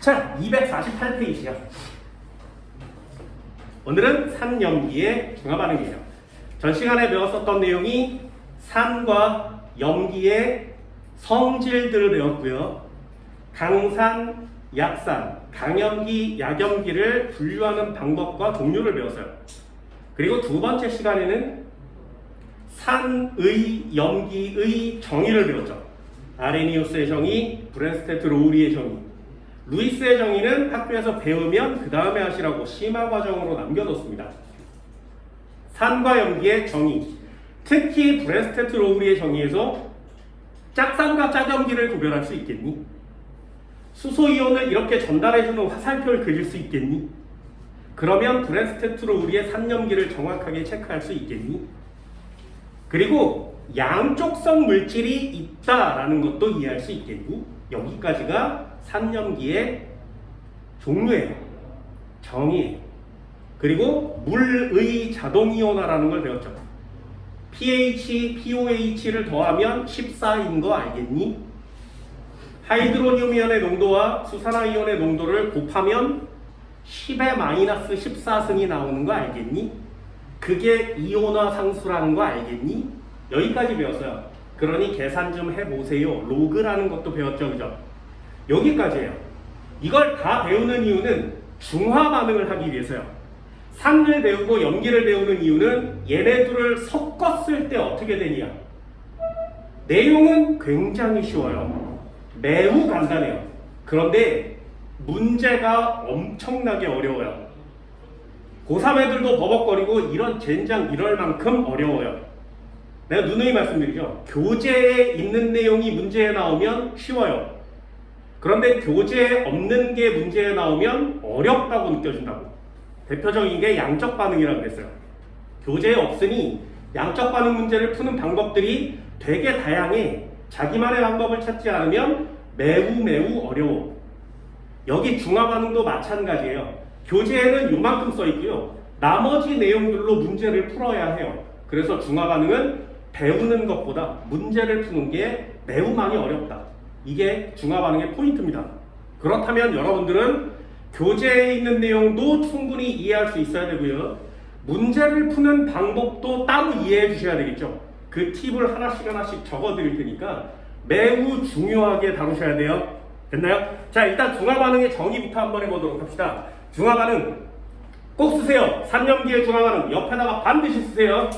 자, 248페이지요. 오늘은 산염기의 중화반응이에요. 전 시간에 배웠었던 내용이 산과 염기의 성질들을 배웠고요. 강산, 약산, 강염기, 약염기를 분류하는 방법과 종류를 배웠어요. 그리고 두 번째 시간에는 산의, 염기의 정의를 배웠죠. 아레니우스의 정의, 브랜스테트 로우리의 정의. 루이스의 정의는 학교에서 배우면 그 다음에 하시라고 심화 과정으로 남겨뒀습니다. 산과 염기의 정의, 특히 브랜스테트 로우리의 정의에서 짝산과 짝염기를 구별할 수 있겠니? 수소이온을 이렇게 전달해주는 화살표를 그릴 수 있겠니? 그러면 브랜스테트 로우리의 산염기를 정확하게 체크할 수 있겠니? 그리고 양쪽성 물질이 있다라는 것도 이해할 수 있겠니? 여기까지가 산염기의 종류예요. 정의예요. 그리고 물의 자동이온화라는 걸 배웠죠. pH, pOH를 더하면 14인 거 알겠니? 하이드로늄 이온의 농도와 수산화 이온의 농도를 곱하면 10의 마이너스 14승이 나오는 거 알겠니? 그게 이온화 상수라는 거 알겠니? 여기까지 배웠어요. 그러니 계산 좀 해보세요. 로그라는 것도 배웠죠, 그죠? 여기까지예요. 이걸 다 배우는 이유는 중화 반응을 하기 위해서요. 산을 배우고 염기를 배우는 이유는 얘네들을 섞었을 때 어떻게 되냐. 내용은 굉장히 쉬워요. 매우 간단해요. 그런데 문제가 엄청나게 어려워요. 고3 애들도 버벅거리고 이런 젠장 이럴 만큼 어려워요. 내가 누누이 말씀드리죠. 교재에 있는 내용이 문제에 나오면 쉬워요. 그런데 교재에 없는 게 문제에 나오면 어렵다고 느껴진다고. 대표적인 게 양적 반응이라고 그랬어요. 교재에 없으니 양적 반응 문제를 푸는 방법들이 되게 다양해. 자기만의 방법을 찾지 않으면 매우 어려워. 여기 중화 반응도 마찬가지예요. 교재에는 요만큼 써 있고요. 나머지 내용들로 문제를 풀어야 해요. 그래서 중화 반응은 배우는 것보다 문제를 푸는 게 매우 많이 어렵다. 이게 중화 반응의 포인트입니다. 그렇다면 여러분들은 교재에 있는 내용도 충분히 이해할 수 있어야 되고요. 문제를 푸는 방법도 따로 이해해 주셔야 되겠죠. 그 팁을 하나씩 적어 드릴 테니까 매우 중요하게 다루셔야 돼요. 됐나요? 자, 일단 중화 반응의 정의부터 한번 해보도록 합시다. 중화 반응 꼭 쓰세요. 산염기의 중화 반응 옆에다가 반드시 쓰세요.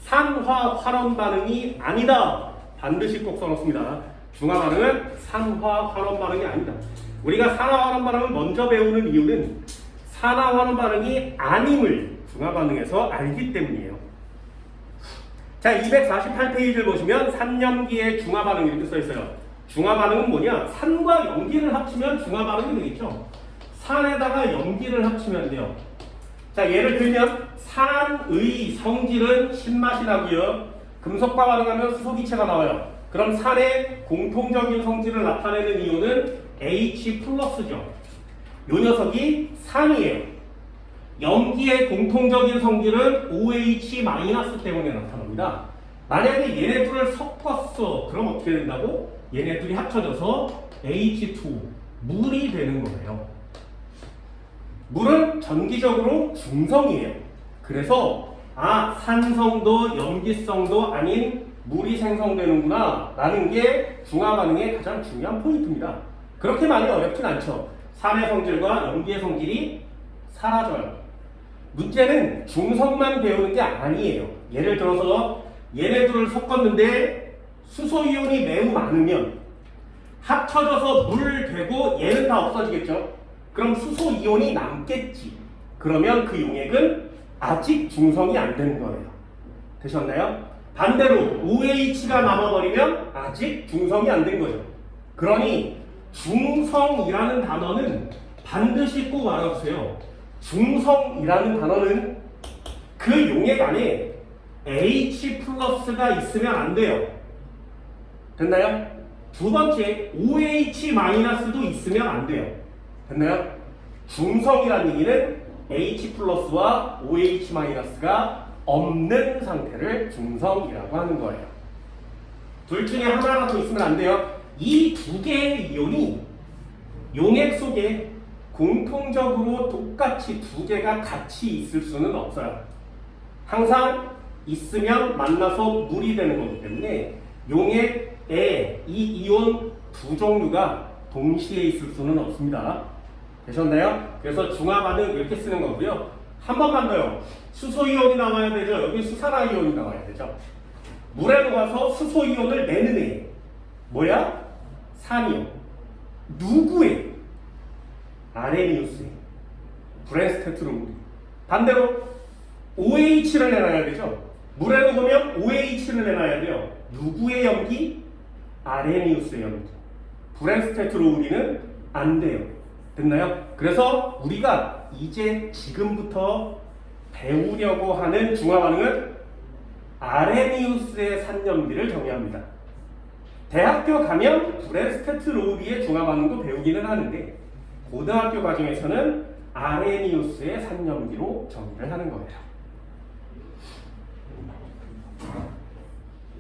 산화 활원 반응이 아니다. 반드시 꼭 써놓습니다. 중화 반응은 산화 활원 반응이 아니다. 우리가 산화 활원 반응을 먼저 배우는 이유는 산화 활원 반응이 아님을 중화 반응에서 알기 때문이에요. 자, 248페이지를 보시면 산염기의 중화 반응 이렇게 써 있어요. 중화 반응은 뭐냐? 산과 염기를 합치면 중화 반응이 되겠죠. 산에다가 염기를 합치면 돼요. 자, 예를 들면 산의 성질은 신맛이 나고요. 금속과 반응하면 수소기체가 나와요. 그럼 산의 공통적인 성질을 나타내는 이온은 H+죠. 요 녀석이 산이에요. 염기의 공통적인 성질은 OH- 때문에 나타납니다. 만약에 얘네들을 섞었어. 그럼 어떻게 된다고? 얘네들이 합쳐져서 H2, 물이 되는 거예요. 물은 전기적으로 중성이에요. 그래서 산성도 염기성도 아닌 물이 생성되는구나 라는 게 중화 반응의 가장 중요한 포인트입니다. 그렇게 많이 어렵진 않죠. 산의 성질과 염기의 성질이 사라져요. 문제는 중성만 배우는 게 아니에요. 예를 들어서 얘네들을 섞었는데 수소이온이 매우 많으면 합쳐져서 물 되고 얘는 다 없어지겠죠. 그럼 수소이온이 남겠지. 그러면 그 용액은 아직 중성이 안 된 거예요. 되셨나요? 반대로 OH가 남아버리면 아직 중성이 안 된 거죠. 그러니 중성이라는 단어는 반드시 꼭 알아두세요. 중성이라는 단어는 그 용액 안에 H+가 있으면 안 돼요. 됐나요? 두 번째, OH-도 있으면 안 돼요. 됐나요? 중성이라는 얘기는 H+와 OH-가 없는 상태를 중성이라고 하는 거예요. 둘 중에 하나라도 있으면 안 돼요. 이 두 개의 이온이 용액 속에 공통적으로 똑같이 두 개가 같이 있을 수는 없어요. 항상 있으면 만나서 물이 되는 거기 때문에 용액 에 이 이온 두 종류가 동시에 있을 수는 없습니다. 되셨나요? 그래서 중화 반응 이렇게 쓰는 거고요. 한 번만 더요. 수소 이온이 나와야 되죠. 여기 수산화 이온이 나와야 되죠. 물에 녹아서 수소 이온을 내는 애 뭐야? 산이온. 누구의? 아레니우스의. 브랜스테트로. 반대로 OH를 내놔야 되죠. 물에 녹으면 OH를 내놔야 돼요. 누구의 염기? 아레니우스의 염기. 브랜스테트로우리는 안 돼요. 됐나요? 그래서 우리가 이제 지금부터 배우려고 하는 중화 반응은 아레니우스의 산염기를 정의합니다. 대학교 가면 브랜스테트로우리의 중화 반응도 배우기는 하는데 고등학교 과정에서는 아레니우스의 산염기로 정의를 하는 거예요.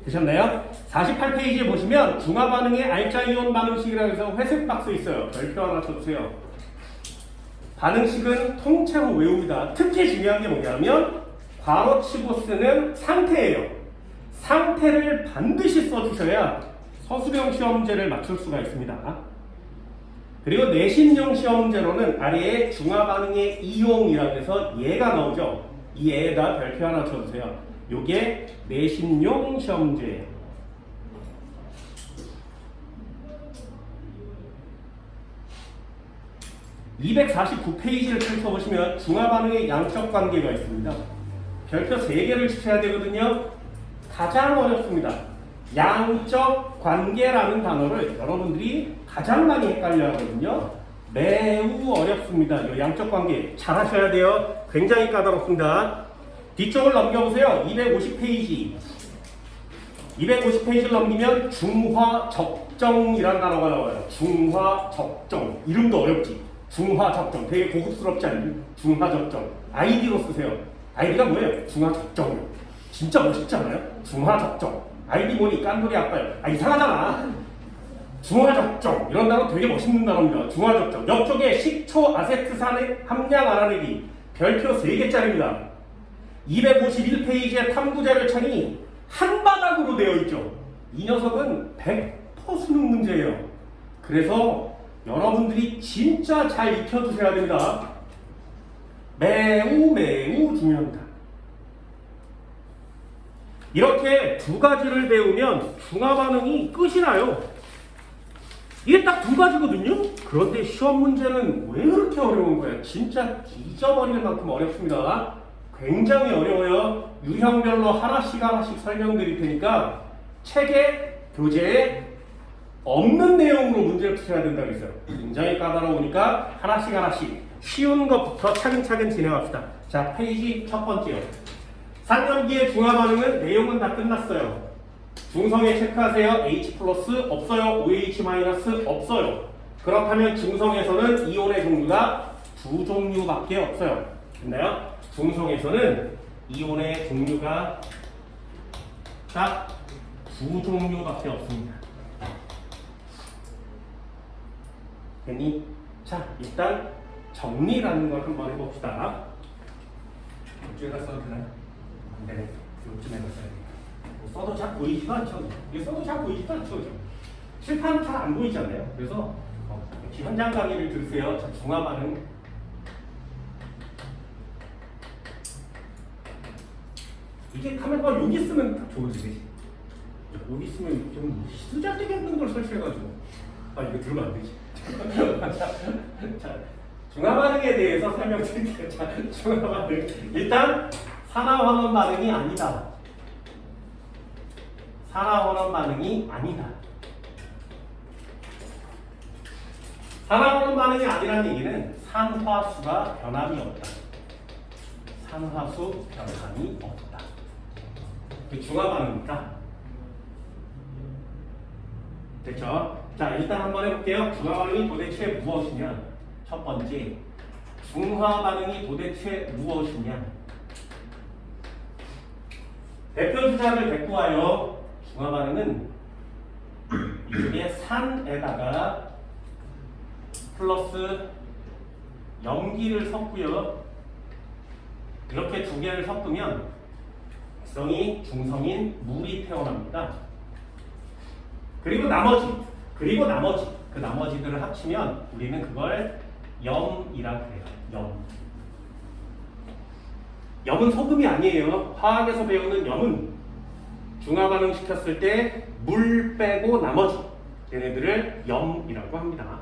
되셨나요? 48페이지에 보시면 중화 반응의 알자이온 반응식이라고 해서 회색 박스 있어요. 별표 하나 쳐주세요. 반응식은 통째로 외웁니다. 특히 중요한 게 뭐냐면 괄호 치고 쓰는 상태예요. 상태를 반드시 써주셔야 서술형 시험제를 맞출 수가 있습니다. 그리고 내신용 시험제로는 아래에 중화 반응의 이용이라고 해서 얘가 나오죠. 이 얘에다 별표 하나 쳐주세요. 요게 내신용 시험제예요. (249페이지를) 펼쳐보시면 중화 반응의 양적 관계가 있습니다. 별표 3개를 치셔야 되거든요. 가장 어렵습니다. 양적 관계라는 단어를 여러분들이 가장 많이 헷갈려 하거든요. 매우 어렵습니다. 이 양적 관계 잘 하셔야 돼요. 굉장히 까다롭습니다. 뒤쪽을 넘겨보세요. 250페이지. 250페이지를 넘기면 중화적정이라는 단어가 나와요. 중화적정. 이름도 어렵지. 중화적정. 되게 고급스럽지 않니? 중화적정. 아이디로 쓰세요. 아이디가 뭐예요? 중화적정. 진짜 멋있잖아요? 중화적정. 아이디 보니 깐돌이 아빠요. 아, 이상하잖아. 중화적정. 이런 단어 되게 멋있는 단어입니다. 중화적정. 옆쪽에 식초 아세트산의 함량 알아내기. 별표 3개짜리입니다. 251페이지의 탐구자료 창이 한 바닥으로 되어 있죠. 이 녀석은 100% 수능 문제예요. 그래서 여러분들이 진짜 잘 익혀두셔야 됩니다. 매우 중요합니다. 이렇게 두 가지를 배우면 중화 반응이 끝이 나요. 이게 딱 두 가지거든요. 그런데 시험 문제는 왜 그렇게 어려운 거예요? 진짜 잊어버릴 만큼 어렵습니다. 굉장히 어려워요. 유형별로 하나씩 설명드릴 테니까 책에, 교재에 없는 내용으로 문제를 푸셔야 된다고 했어요. 굉장히 까다로우니까 하나씩 쉬운 것부터 차근차근 진행합시다. 자, 페이지 첫 번째요. 산염기의 중화 반응은 내용은 다 끝났어요. 중성에 체크하세요. H 플러스 없어요. OH 마이너스 없어요. 그렇다면 중성에서는 이온의 종류가 두 종류밖에 없어요. 됐나요? 중성에서는 이온의 종류가 딱 두 종류밖에 없습니다. 됐니? 자, 일단 정리라는 걸 한번 해봅시다. 이쪽에다 써도 되나요? 안 되네. 이쯤에다 써야 돼. 써도 잘 보이지도 않죠. 이게 써도 잘 보이지도 않죠. 칠판은 잘 안 보이잖아요. 그래서 현장 강의를 들으세요. 자, 중화 반응. 이게 카메라가 여기 있으면 딱 좋을지. 여기 있으면 좀 쓰잘데기 없는 걸 설치해가지고. 아, 이거 들으면 안 되지. 자, 중화 반응에 대해서 설명드릴게요. 자, 중화 반응. 일단 산화환원 반응이 아니다. 산화환원 반응이 아니다. 산화환원 반응이 아니라는 얘기는 산화수가 변함이 없다. 산화수 변함이 없다. 중화 반응이니까. 됐죠? 자, 일단 한번 해볼게요. 중화 반응이 도대체 무엇이냐? 첫 번째, 중화 반응이 도대체 무엇이냐? 대표 주자를 데리고 와요. 중화 반응은 이쪽에 산에다가 플러스 염기를 섞고요. 이렇게 두 개를 섞으면 액성이 중성인 물이 태어납니다. 그리고 나머지 그 나머지들을 합치면 우리는 그걸 염이라고 해요. 염은 소금이 아니에요. 화학에서 배우는 염은 중화 반응 시켰을 때 물 빼고 나머지 얘네들을 염이라고 합니다.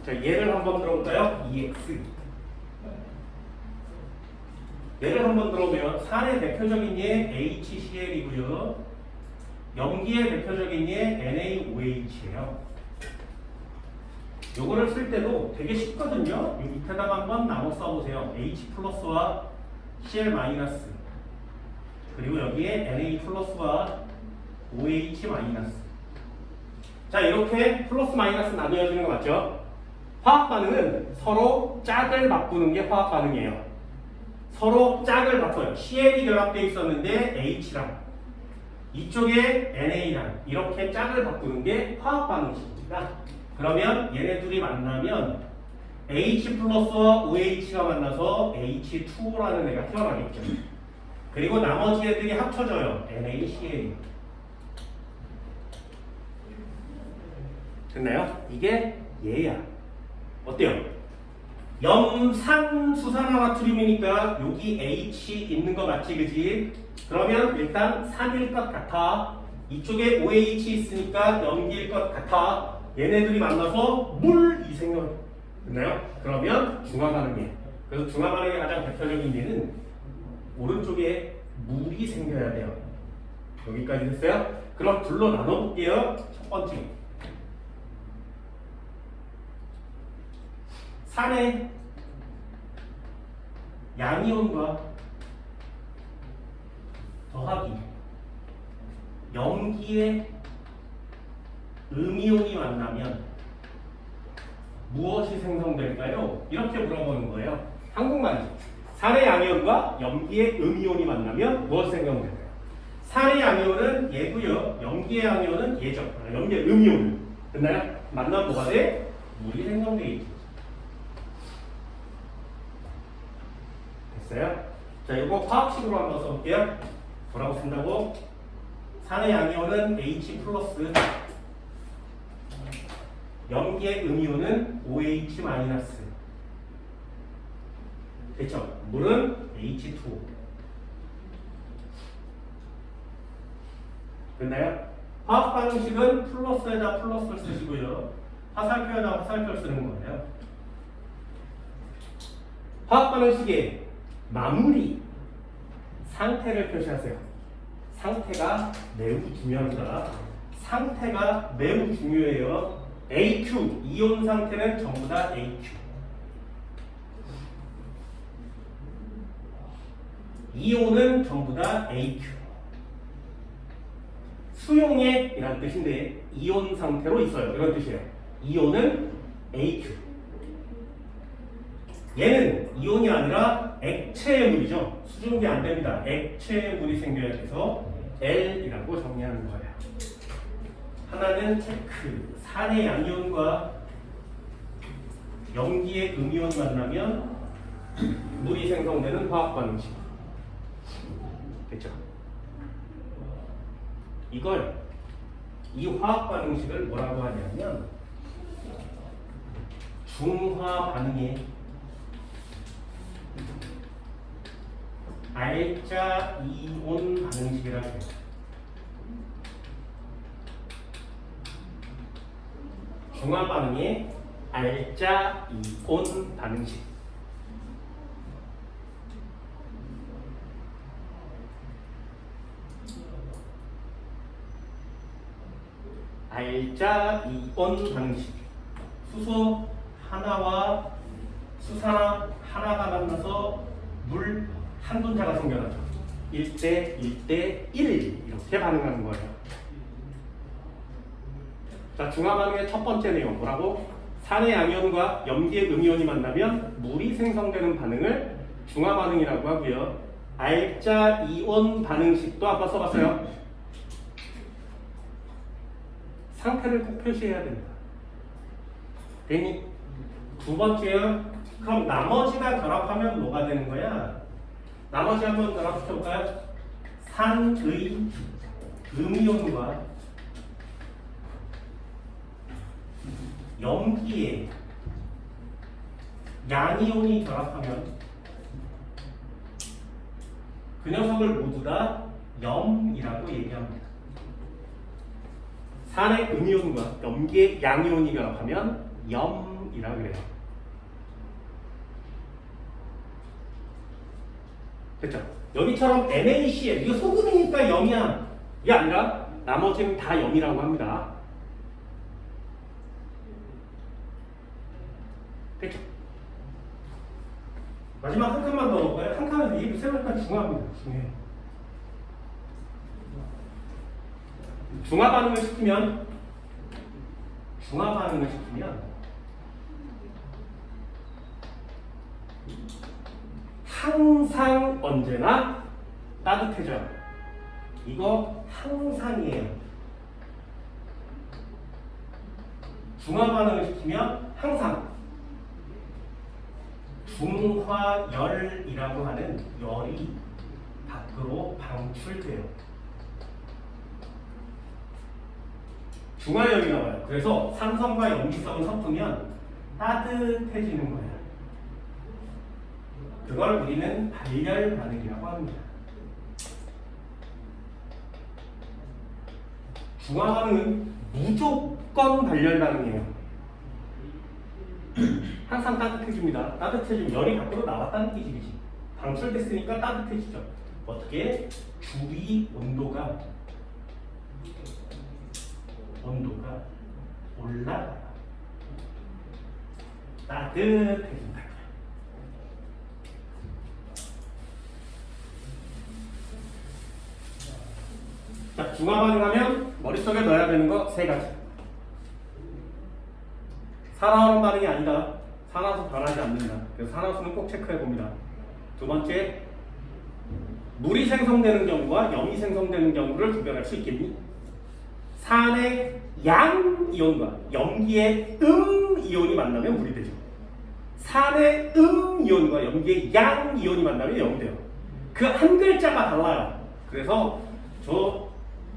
자, 예를 한번 들어볼까요? EX. 예를 한번 들어보면 산의 대표적인 예 HCl이고요. 염기의 대표적인 예 NaOH예요. 요거를 쓸 때도 되게 쉽거든요. 이 밑에다가 한번 나눠 써보세요. H 플러스와 Cl 마이너스, 그리고 여기에 Na 플러스와 OH 마이너스. 자, 이렇게 플러스 마이너스 나누어지는 거 맞죠? 화학 반응은 서로 짝을 바꾸는 게 화학 반응이에요. 서로 짝을 바꿔요. Cl이 결합되어 있었는데 H랑 이쪽에 NA랑 이렇게 짝을 바꾸는 게 화학 반응식입니다. 그러면 얘네 둘이 만나면 H 플러스와 OH가 만나서 H2O라는 애가 태어나겠죠. 그리고 나머지 애들이 합쳐져요. NaCl. 됐나요? 이게 얘야. 어때요? 염산수산화나트륨이니까 여기 H 있는 거 맞지, 그지? 그러면 일단 산일 것 같아. 이쪽에 OH 있으니까 염기일 것 같아. 얘네들이 만나서 물이 생겨. 됐나요? 그러면 중화반응이에요. 그래서 중화반응의 가장 대표적인 예는 오른쪽에 물이 생겨야 돼요. 여기까지 됐어요? 그럼 둘로 나눠볼게요. 첫 번째, 산의 양이온과 더하기 염기의 음이온이 만나면 무엇이 생성될까요? 이렇게 물어보는 거예요. 한국말이죠. 산의 양이온과 염기의 음이온이 만나면 무엇이 생성될까요? 산의 양이온은 얘고요. 염기의 양이온은 얘죠. 염기의 음이온. 됐나요? 만나면 뭐가 돼? 물이 생성되겠죠. 됐어요? 자, 이거 화학식으로 한번 써볼게요. 뭐라고 쓴다고? 산의 양이온은 H 플러스, 염기의 음이온은 OH 마이너스. 됐죠? 물은 H2O. 됐나요? 화학 반응식은 플러스에다 플러스를 쓰시고요. 화살표에다 화살표를 쓰는 거예요. 화학 반응식의 마무리 상태를 표시하세요. 상태가 매우 중요합니다. 상태가 매우 중요해요. AQ, 이온 상태는 전부 다 AQ. 이온은 전부 다 AQ. 수용액 이란 뜻인데 이온 상태로 있어요. 이런 뜻이에요. 이온은 AQ. 얘는 이온이 아니라 액체의 물이죠. 수증기 안 됩니다. 액체의 물이 생겨야 돼서 L이라고 정리하는 거예요. 하나는 체크. 산의 양이온과 염기의 음이온이 만나면 물이 생성되는 화학 반응식. 됐죠? 이 화학 반응식을 뭐라고 하냐면 중화 반응의 알자 이온 반응식이라고 해요. 중화 반응의 알자 이온 반응식. 알자 이온 반응식. 수소 하나와 수산화 하나가 만나서 물 한 분자가 생겨나죠. 1대 1대 1 이렇게 반응하는 거예요. 자, 중화 반응의 첫 번째 내용 뭐라고? 산의 양이온과 염기의 음이온이 만나면 물이 생성되는 반응을 중화 반응이라고 하고요. 알자 이온 반응식도 아까 써봤어요. 상태를 꼭 표시해야 됩니다. 괜히 두 번째요. 그럼 나머지가 결합하면 뭐가 되는 거야? 나머지 한번 결합시켜볼까요? 산의 음이온과 염기의 양이온이 결합하면 그 녀석을 모두 다 염이라고 얘기합니다. 산의 음이온과 염기의 양이온이 결합하면 염이라고 그래요. 됐죠? 여기처럼 NaCl, 이거 소금이니까 염이야. 이게 아니라 나머지는 다 염이라고 합니다. 됐죠? 마지막 한 칸만 더 넣을까요? 한 칸은 이 세우니까 중화입니다. 중해. 중화 반응을 시키면 항상 언제나 따뜻해져요. 이거 항상이에요. 중화 반응을 시키면 항상 중화열이라고 하는 열이 밖으로 방출돼요. 중화열이 나와요. 그래서 산성과 염기성이 섞으면 따뜻해지는 거예요. 그걸 우리는 발열 반응이라고 합니다. 중화 반응은 무조건 발열 반응이에요. 항상 따뜻해집니다. 따뜻해지면 열이 밖으로 나왔다는 뜻이지. 방출됐으니까 따뜻해지죠. 어떻게? 주위 온도가 올라가요. 따뜻해진다. 자, 중화 반응하면 머릿속에 넣어야 되는 거 세 가지. 산화하는 반응이 아니다. 산화수 변하지 않는다. 그래서 산화수는 꼭 체크해 봅니다. 두 번째, 물이 생성되는 경우와 염이 생성되는 경우를 구별할 수 있겠니? 산의 양이온과 염기의 음이온이 만나면 물이 되죠. 산의 음이온과 염기의 양이온이 만나면 염이 돼요. 그 한 글자가 달라요. 그래서 저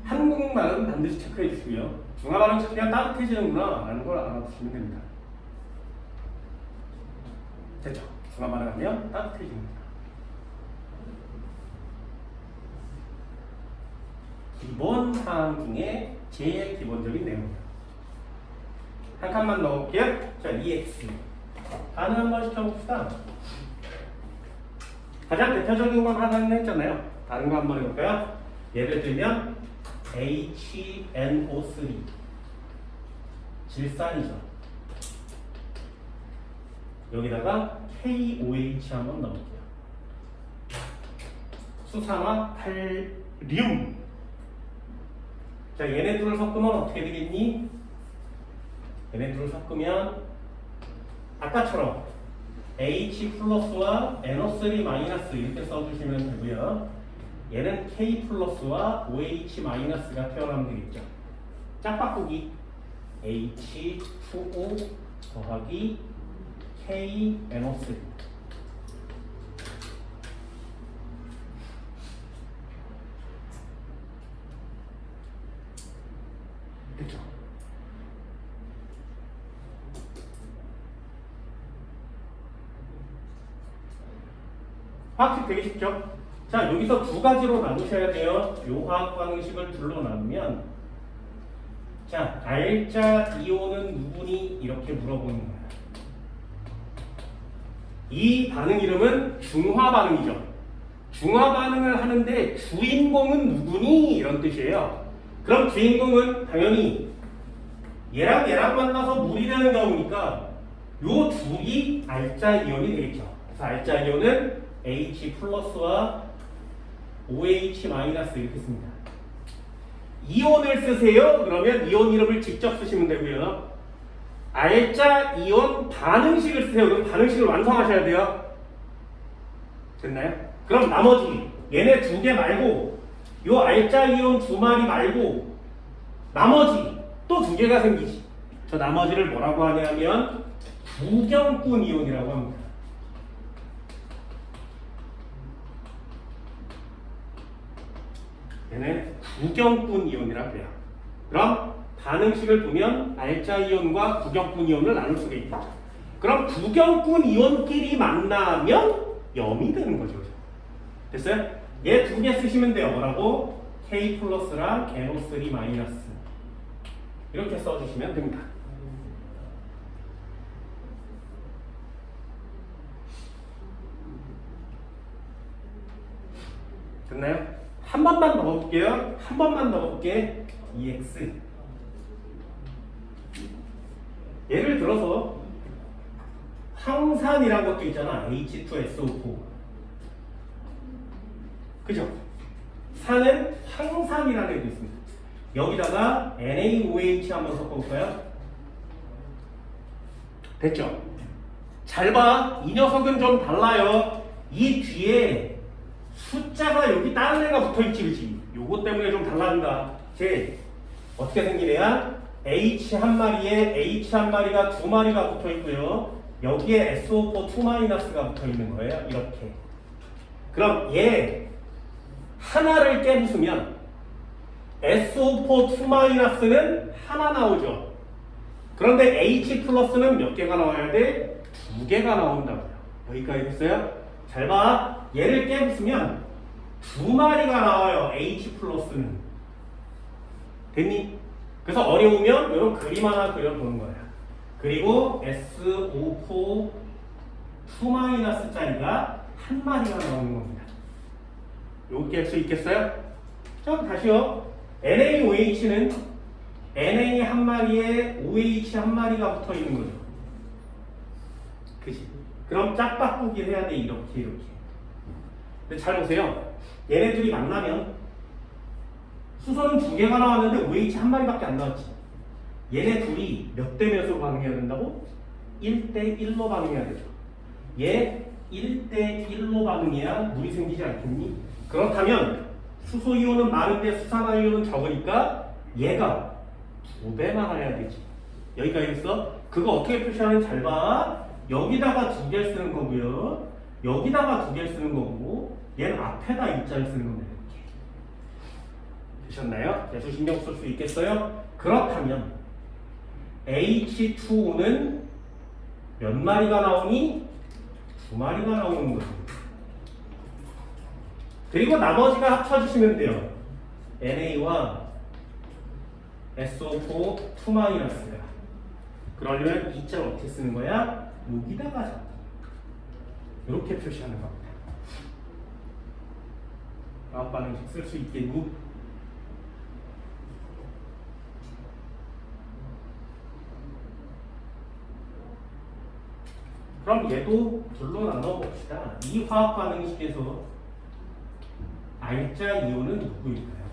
한국말은 반드시 체크해 주시고요. 중화 반응 체크면 따뜻해지는구나 라는 걸 알아두시면 됩니다. 됐죠? 중화 반응하면 따뜻해집니다. 기본 사항 중에 제일 기본적인 내용입니다. 한 칸만 넣어볼게요. 자, EX 반응 한번 시켜봅시다. 가장 대표적인 건 하나는 했잖아요. 다른 거 한번 해볼까요? 예를 들면 HNO3 질산이죠. 여기다가 KOH 한번 넣을게요. 수산화 탈륨. 자, 얘네 둘을 섞으면 어떻게 되겠니? 얘네 둘을 섞으면 아까처럼 H 플러스와 NO3 마이너스 이렇게 써주시면 되고요. 얘는 K 플러스와 OH 마이너스가 태어나면 되겠죠. 짝바꾸기 H2O 더하기 KNO3. 됐죠? 화학식 되게 쉽죠? 자, 여기서 두 가지로 나누셔야 돼요. 요 화학 반응식을 둘로 나누면, 자, 알자 이온은 누구니? 이렇게 물어보는 거야. 이 반응 이름은 중화 반응이죠. 중화 반응을 하는데 주인공은 누구니? 이런 뜻이에요. 그럼 주인공은 당연히 얘랑 얘랑 만나서 물이 되는 경우니까 요 둘이 알자 이온이 되겠죠. 그래서 알자 이온은 H 플러스와 OH 마이너스 이렇게 씁니다. 이온을 쓰세요. 그러면 이온 이름을 직접 쓰시면 되고요. 알자 이온 반응식을 쓰세요. 그럼 반응식을 완성하셔야 돼요. 됐나요? 그럼 나머지 얘네 두 개 말고 요 알자 이온 두 마리 말고 나머지 또 두 개가 생기지. 저 나머지를 뭐라고 하냐면 부경분 이온이라고 합니다. 얘는 부경분 이온이라고 해요. 그럼 반응식을 보면 알자 이온과 부경분 이온을 나눌 수가 있겠죠. 그럼 부경분 이온끼리 만나면 염이 되는 거죠. 됐어요? 얘 두 개 쓰시면 돼요. 뭐라고? K 플러스랑 NO3 마이너스 이렇게 써주시면 됩니다. 됐나요? 한 번만 더 볼게요. 한 번만 더 볼게. EX. 예를 들어서 황산이라는 것도 있잖아. H2SO4. 그죠? 산은 황산이라는 애도 있습니다. 여기다가 NaOH 한번 섞어볼까요? 됐죠? 잘 봐. 이 녀석은 좀 달라요. 이 뒤에 숫자가 여기 다른 애가 붙어있지, 그치? 요거 때문에 좀 달라진다. 제 어떻게 생긴 애야? H 한 마리에 H 한 마리가 두 마리가 붙어있고요. 여기에 SO4 2-가 붙어있는 거예요. 이렇게. 그럼 얘 하나를 깨부수면 SO4 2-는 하나 나오죠. 그런데 H 플러스는 몇 개가 나와야 돼? 두 개가 나온다고요. 여기까지 됐어요? 잘 봐. 얘를 깨부수면 두 마리가 나와요. H 플러스는. 됐니? 그래서 어려우면 이런 그림 하나 그려보는 거야. 그리고 SO4 2-짜리가 한 마리가 나오는 겁니다. 요렇게 할 수 있겠어요? 자, 다시요. NaOH는 Na 한 마리에 OH 한 마리가 붙어 있는 거죠. 그치? 그럼 짝바꾸기를 해야 돼. 이렇게. 근데 잘 보세요. 얘네들이 만나면 수소는 두 개가 나왔는데 OH 한 마리밖에 안 나왔지. 얘네 둘이 몇 대 몇으로 반응해야 된다고? 1대 1로 반응해야 되죠. 얘 1대 1로 반응해야 물이 생기지 않겠니? 그렇다면 수소 이온은 많은데 수산화 이온은 적으니까 얘가 두 배 많아야 되지. 여기까지 있어? 그거 어떻게 표시하는지 잘 봐. 여기다가 두 개를 쓰는 거고요. 여기다가 두 개를 쓰는 거고 얘는 앞에다 입자를 쓰는 겁니다. 이렇게. 되셨나요? 계속 신경 쓸 수 있겠어요? 그렇다면 H2O는 몇 마리가 나오니? 두 마리가 나오는 거죠. 그리고 나머지가 합쳐주시면 돼요. NA와 SO4 2-가. 그러려면 이 자를 어떻게 쓰는 거야? 여기다가 잡기. 이렇게 표시하는 겁니다. 화학 반응식 쓸 수 있겠니? 그럼 얘도 둘로 나눠 봅시다. 이 화학 반응식에서 알자 이온은 누구일까요?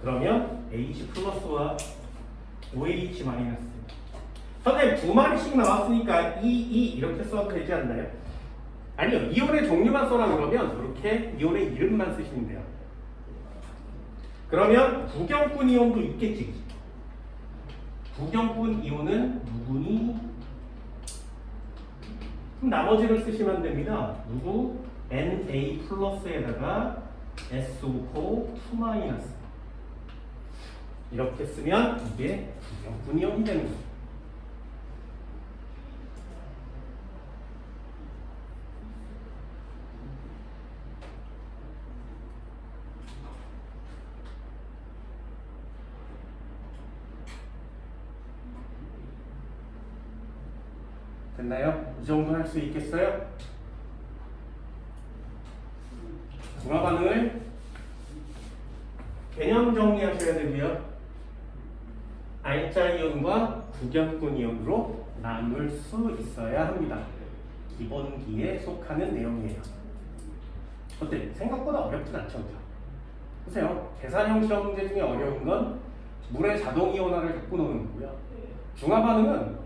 그러면 H 플러스와 OH 마이너스. 선생님 두 마리씩 나왔으니까 이렇게 써도 되지 않나요? 아니요. 이온의 종류만 써라 그러면 이렇게 이온의 이름만 쓰시면 돼요. 그러면 부경분 이온도 있겠지. 부경분 이온은 누구니? 그럼 나머지를 쓰시면 됩니다. 누구? Na 플러스에다가 SO4 2-. 이렇게 쓰면 이게 부경분 이온이 되는 거예요. 됐나요? 이 정도 할 수 있겠어요? 중화 반응을 개념 정리하셔야 되고요. 알자 이온과 부경분 이온으로 나눌 수 있어야 합니다. 기본기에 속하는 내용이에요. 어때? 생각보다 어렵진 않죠, 그죠? 보세요. 계산형 시험 문제 중에 어려운 건 물의 자동 이온화를 갖고 노는 거고요. 중화 반응은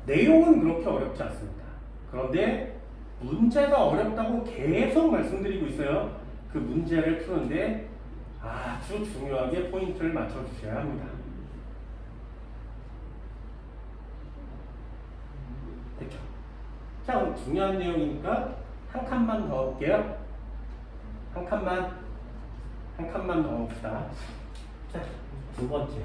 내용은 그렇게 어렵지 않습니다. 그런데 문제가 어렵다고 계속 말씀드리고 있어요. 그 문제를 푸는데 아주 중요하게 포인트를 맞춰주셔야 합니다. 자, 그럼 중요한 내용이니까 한 칸만 더 볼게요. 한 칸만 더 봅시다. 자, 두 번째.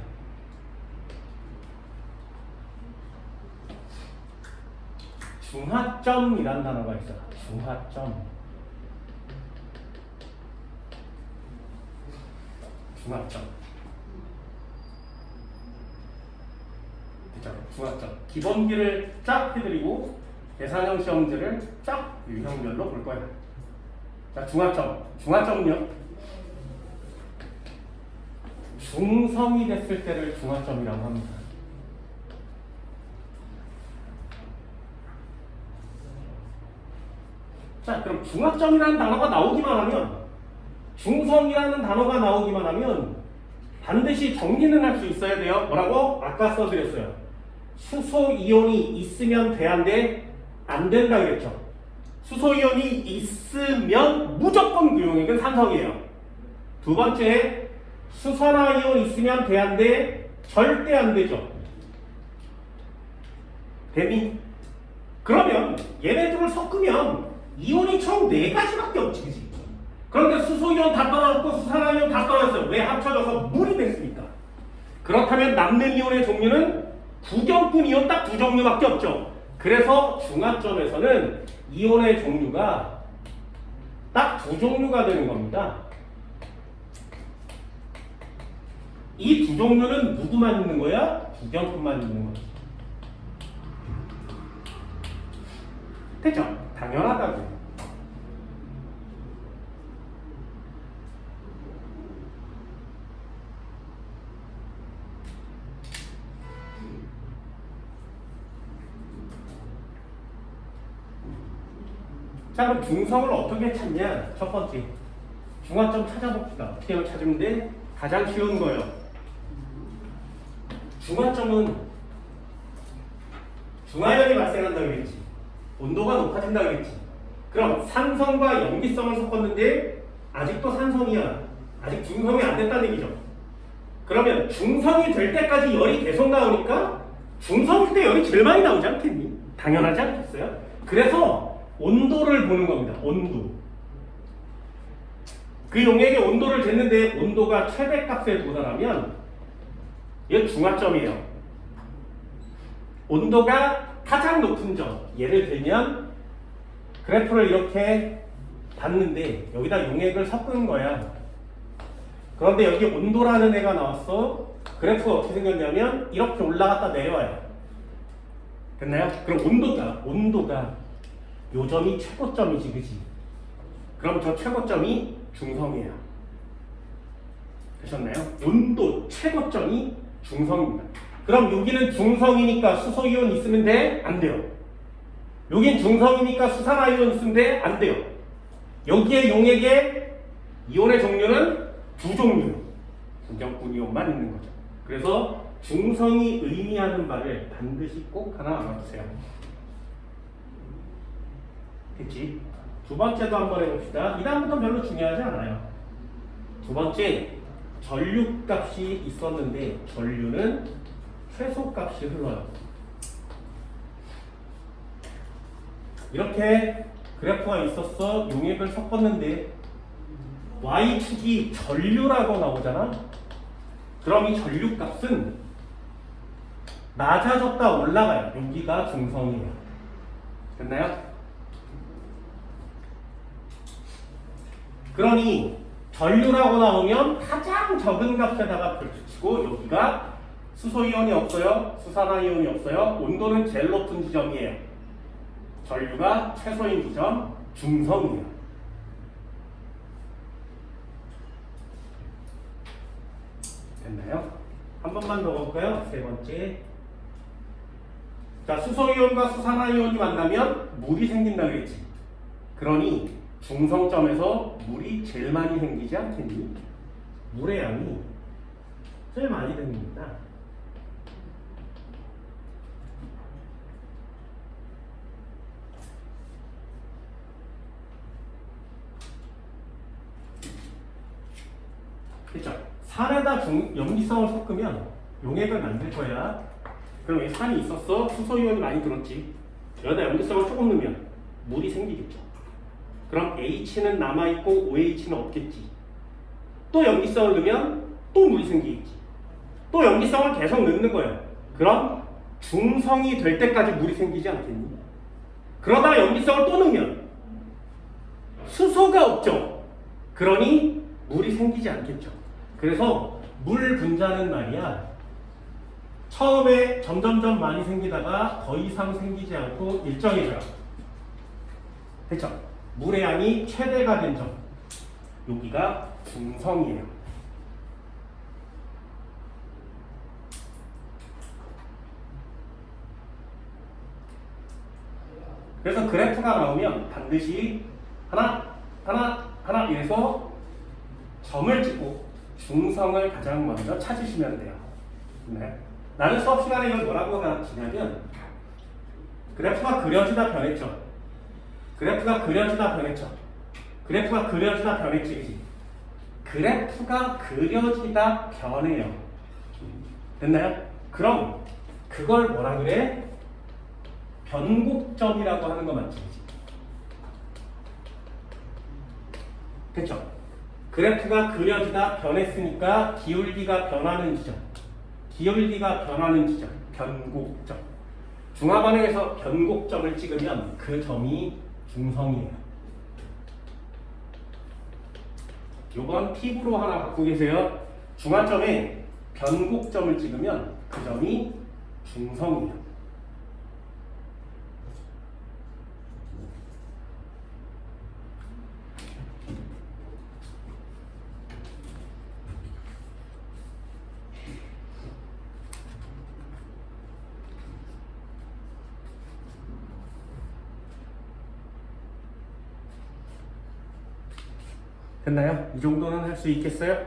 중하점이라는 단어가 있어요. 중하점. 그죠? 중하점. 기본기를 쫙 해드리고 계산형 시험들을 쫙 유형별로 볼 거예요. 자, 중하점. 중하점은요? 중성이 됐을 때를 중하점이라고 합니다. 자, 그럼 중하점이라는 단어가 나오기만 하면, 중성이라는 단어가 나오기만 하면 반드시 정리는 할 수 있어야 돼요. 뭐라고? 아까 써드렸어요. 수소 이온이 있으면 돼야인데 안 된다 그랬죠. 수소 이온이 있으면 무조건 그 용액은 산성이에요. 두 번째, 수산화 이온 있으면 돼야인데 절대 안 되죠. 데미. 그러면 얘네들을 섞으면 이온이 총 4가지밖에 없지, 그치? 그런데 수소이온 다 떨어졌고 수산화이온 다 떨어졌어요. 왜 합쳐져서 물이 됐습니까? 그렇다면 남는 이온의 종류는 구경꾼 이온 딱 2종류밖에 없죠. 그래서 중하점에서는 이온의 종류가 딱 2종류가 되는 겁니다. 이 2종류는 누구만 있는 거야? 구경꾼만 있는 거죠. 됐죠? 당연하다고. 자, 그럼 중성을 어떻게 찾냐? 첫 번째, 중하점 찾아봅시다. 어떻게 찾으면 돼? 가장 쉬운 거예요. 중하점은 중하열이 발생한다고 그랬지. 온도가 높아진다고 그랬지. 그럼 산성과 염기성을 섞었는데 아직도 산성이야. 아직 중성이 안 됐다는 얘기죠. 그러면 중성이 될 때까지 열이 계속 나오니까 중성일 때 열이 제일 많이 나오지 않겠니? 당연하지 않겠어요? 그래서 온도를 보는 겁니다. 온도. 그 용액의 온도를 쟀는데 온도가 최대값에 도달하면 이건 중하점이에요. 온도가 가장 높은 점. 예를 들면 그래프를 이렇게 봤는데 여기다 용액을 섞은 거야. 그런데 여기 온도라는 애가 나왔어. 그래프가 어떻게 생겼냐면 이렇게 올라갔다 내려와요. 됐나요? 그럼 온도가 요 점이 최고점이지, 그지? 그럼 저 최고점이 중성이에요. 되셨나요? 온도 최고점이 중성입니다. 그럼 여기는 중성이니까 수소이온 있으면 돼? 안 돼요. 여긴 중성이니까 수산화이온 있으면 돼? 안 돼요. 여기에 용액의 이온의 종류는 2종류. 구경꾼 이온만 있는 거죠. 그래서 중성이 의미하는 바를 반드시 꼭 하나 알아두세요. 됐지? 두 번째도 한번 해봅시다. 이 다음부터 별로 중요하지 않아요. 두 번째, 전류값이 있었는데 전류는 최소값이 흘러요. 이렇게 그래프가 있었어. 용액을 섞었는데 Y축이 전류라고 나오잖아. 그럼 이 전류값은 낮아졌다 올라가요. 여기가 중성이에요. 됐나요? 그러니 전류라고 나오면 가장 적은 값에다가 붙이고 여기가 수소이온이 없어요. 수산화이온이 없어요. 온도는 제일 높은 지점이에요. 전류가 최소인 지점 중성이에요. 됐나요? 한 번만 더 볼까요? 세 번째. 자, 수소이온과 수산화이온이 만나면 물이 생긴다고 했지. 그러니 중성점에서 물이 제일 많이 생기지 않겠니? 물의 양이 제일 많이 생깁니다. 그렇죠? 산에다 염기성을 섞으면 용액을 만들 거야. 그럼 이 산이 있었어? 수소이온이 많이 들었지. 여기다 염기성을 조금 넣으면 물이 생기겠죠. 그럼 H는 남아있고 OH는 없겠지. 또 염기성을 넣으면 또 물이 생기겠지. 또 염기성을 계속 넣는 거예요. 그럼 중성이 될 때까지 물이 생기지 않겠니? 그러다가 염기성을 또 넣으면 수소가 없죠. 그러니 물이 생기지 않겠죠. 그래서 물 분자는 말이야, 처음에 점점점 많이 생기다가 더 이상 생기지 않고 일정해져요. 됐죠? 물의 양이 최대가 된 점, 여기가 중성이에요. 그래서 그래프가 나오면 반드시 하나 이래서 점을 찍고 중성을 가장 먼저 찾으시면 돼요. 네. 나는 수업 시간에 이걸 뭐라고 가르치냐면, 그래프가 그려지다 변했죠. 그래프가 그려지다 변했죠. 그래프가 그려지다 변했지, 그치? 그래프가 그려지다 변해요. 됐나요? 그럼 그걸 뭐라 그래? 변곡점이라고 하는 거 맞지? 됐죠? 그래프가 그려지다 변했으니까 기울기가 변하는 지점, 기울기가 변하는 지점, 변곡점. 중화반응에서 변곡점을 찍으면 그 점이 중성이에요. 요번 팁으로 하나 갖고 계세요. 중화점에 변곡점을 찍으면 그 점이 중성이에요. 됐나요? 이 정도는 할 수 있겠어요?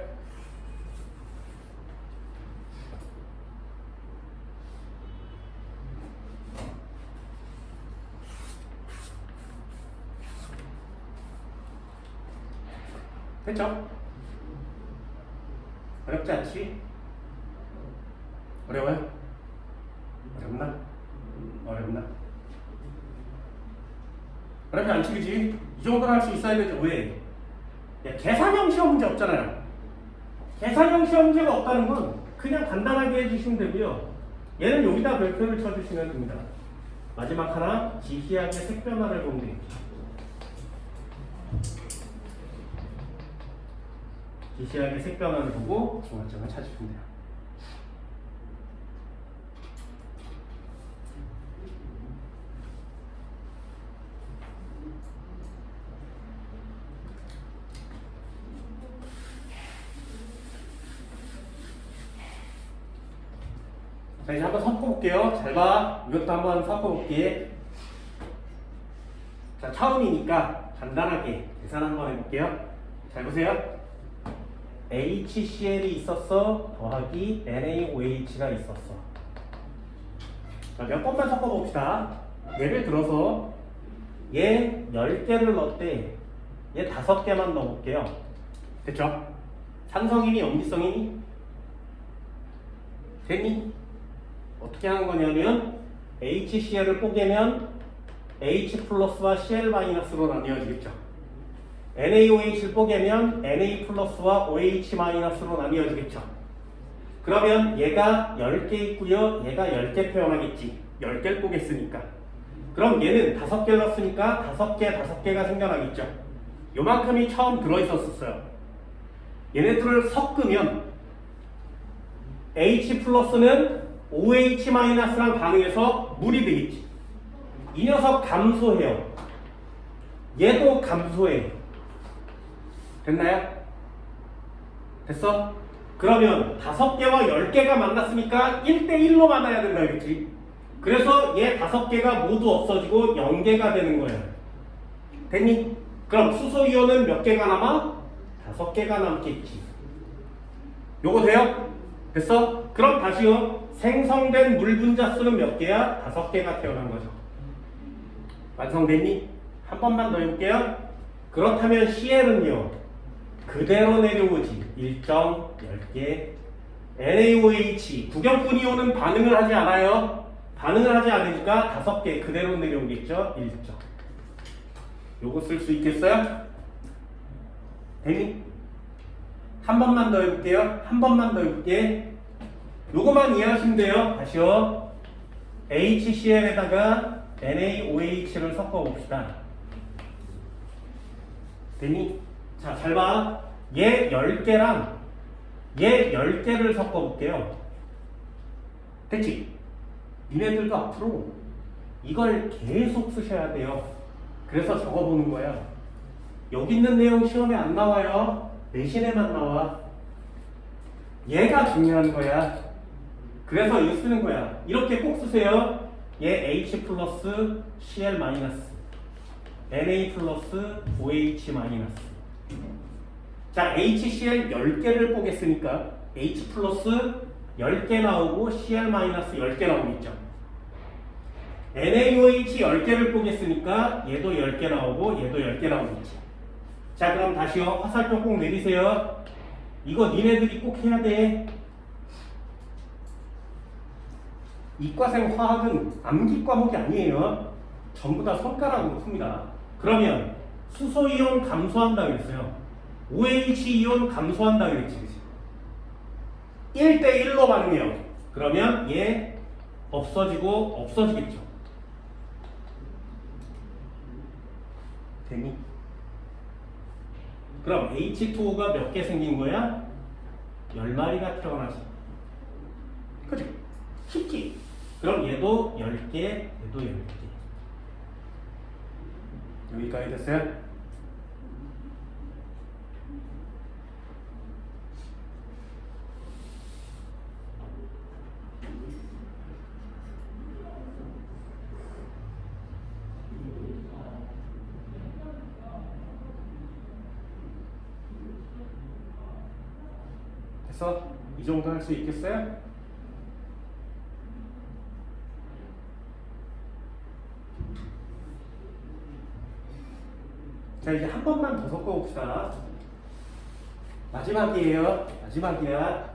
됐죠? 어렵지 않지? 어려워요? 어렵나? 어렵나? 어렵지 않지, 그지? 이 정도는 할 수 있어야 되죠. 왜? 계산형 시험 문제 없잖아요. 계산형 시험 문제가 없다는 건 그냥 간단하게 해주시면 되고요. 얘는 여기다 별표를 쳐주시면 됩니다. 마지막 하나, 지시하게 색 변화를 보면 되겠죠. 지시하게 색 변화를 보고 중화점을 찾으시면 돼요. 자, 이제 한번 섞어볼게요. 잘 봐. 이것도 한번 섞어볼게. 자, 처음이니까 간단하게 계산 한번 해볼게요. 잘 보세요. HCl이 있었어. 더하기 NaOH가 있었어. 자, 몇 번만 섞어봅시다. 예를 들어서 얘 10개를 넣었대. 얘 5개만 넣어볼게요. 됐죠? 산성이니 염기성이니? 됐니? 어떻게 하는 거냐면 HCl을 뽀개면 H 플러스와 Cl 마이너스로 나뉘어지겠죠. NaOH를 뽀개면 Na 플러스와 OH 마이너스로 나뉘어지겠죠. 그러면 얘가 10개 있고요. 얘가 10개 표현하겠지. 10개를 뽀겠으니까. 그럼 얘는 5개를 넣었으니까 5개가 생겨나겠죠. 요만큼이 처음 들어있었어요. 얘네들을 섞으면 H 플러스는 OH-랑 반응해서 물이 되겠지. 이 녀석 감소해요. 얘도 감소해요. 됐나요? 됐어? 그러면 5개와 10개가 만났으니까 1대1로 만나야 된다 그랬지. 그래서 얘 5개가 모두 없어지고 0개가 되는 거예요. 됐니? 그럼 수소이온은 몇 개가 남아? 5개가 남겠지. 요거 돼요? 됐어? 그럼 다시요. 생성된 물 분자 수는 몇 개야? 5개가 태어난 거죠. 완성됐니? 한 번만 더 해볼게요. 그렇다면 CL은요, 그대로 내려오지. 1점 10개. NaOH, 구경꾼 이온은 반응을 하지 않아요. 반응을 하지 않으니까 5개 그대로 내려오겠죠. 1점. 요거 쓸 수 있겠어요? 되니? 한 번만 더 해볼게요. 한 번만 더 해볼게. 요거만 이해하시면 돼요. 다시요. HCl에다가 NaOH를 섞어봅시다. 되니? 자, 잘 봐. 얘 10개랑 얘 10개를 섞어볼게요. 됐지? 니네들도 앞으로 이걸 계속 쓰셔야 돼요. 그래서 적어보는 거야. 여기 있는 내용 시험에 안 나와요. 내신에만 나와. 얘가 중요한 거야. 그래서 이거 쓰는 거야. 이렇게 꼭 쓰세요. 얘 H 플러스 Cl 마이너스 Na 플러스 OH 마이너스. 자, HCl 10개를 보겠으니까 H 플러스 10개 나오고 Cl 마이너스 10개 나오겠죠. NaOH 10개를 보겠으니까 얘도 10개 나오고 얘도 10개 나오겠지. 자, 그럼 다시요. 화살표 꼭 내리세요. 이거 니네들이 꼭 해야 돼. 이과생 화학은 암기 과목이 아니에요. 전부 다 손가락으로 풉니다. 그러면 수소이온 감소한다 그랬어요. OH 이온 감소한다 그랬지. 1대1로 반응해요. 그러면 얘 없어지고 없어지겠죠. 되니? 그럼 H2O가 몇 개 생긴 거야? 10마리가 태어나지. 그치? 쉽지? 그럼 얘도 10개, 얘도 10개. 여기까지 됐어요? 됐어? 이 정도 할 수 있겠어요? 자, 이제 한 번만 더 섞어봅시다. 마지막이에요. 마지막이야.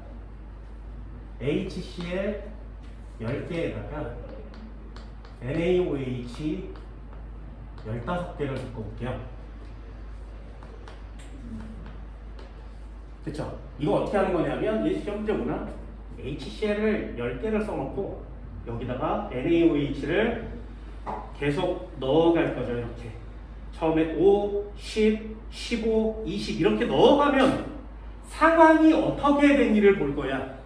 HCl 10개에다가 NaOH 15개를 섞어볼게요. 그쵸? 이거 어떻게 하는 거냐면, 얘 시험 문제 뭐나? HCl을 10개를 써놓고 여기다가 NaOH를 계속 넣어갈 거죠. 이렇게 처음에 5, 10, 15, 20 이렇게 넣어가면 상황이 어떻게 되는지를 볼 거야.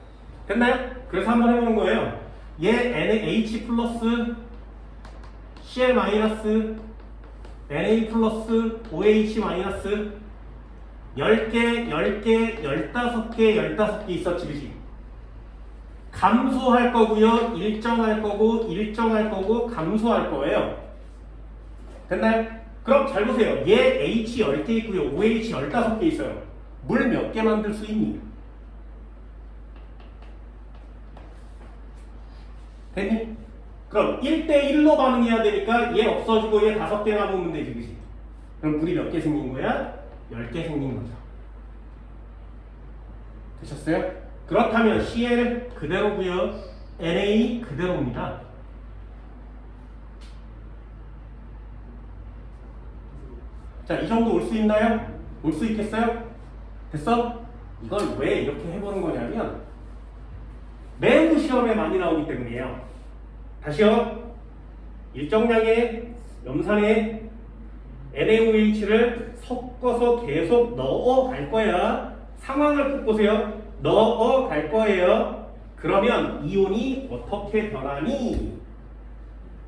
됐나요? 그래서 한번 해보는 거예요. 얘 NaH 플러스 Cl 마이너스 Na 플러스 OH 마이너스 10개, 10개, 15개, 15개 있었지, 그치? 감소할 거고요. 일정할 거고, 일정할 거고, 감소할 거예요. 됐나요? 그럼 잘 보세요. 얘 H 10개 있고요. OH 15개 있어요. 물 몇 개 만들 수 있니? 됐니? 그럼 1대1로 반응해야 되니까 얘 없어지고 얘 5개 남으면 되지, 그치? 그럼 물이 몇 개 생긴 거야? 10개 생긴 거죠. 되셨어요? 그렇다면 Cl 그대로고요. Na 그대로입니다. 자, 이 정도 올 수 있나요? 올 수 있겠어요? 됐어? 이걸 왜 이렇게 해보는 거냐면 매우 시험에 많이 나오기 때문이에요. 다시요. 일정량의 염산에 NaOH를 섞어서 계속 넣어갈 거야. 상황을 꼭 보세요. 넣어갈 거예요. 그러면 이온이 어떻게 변하니?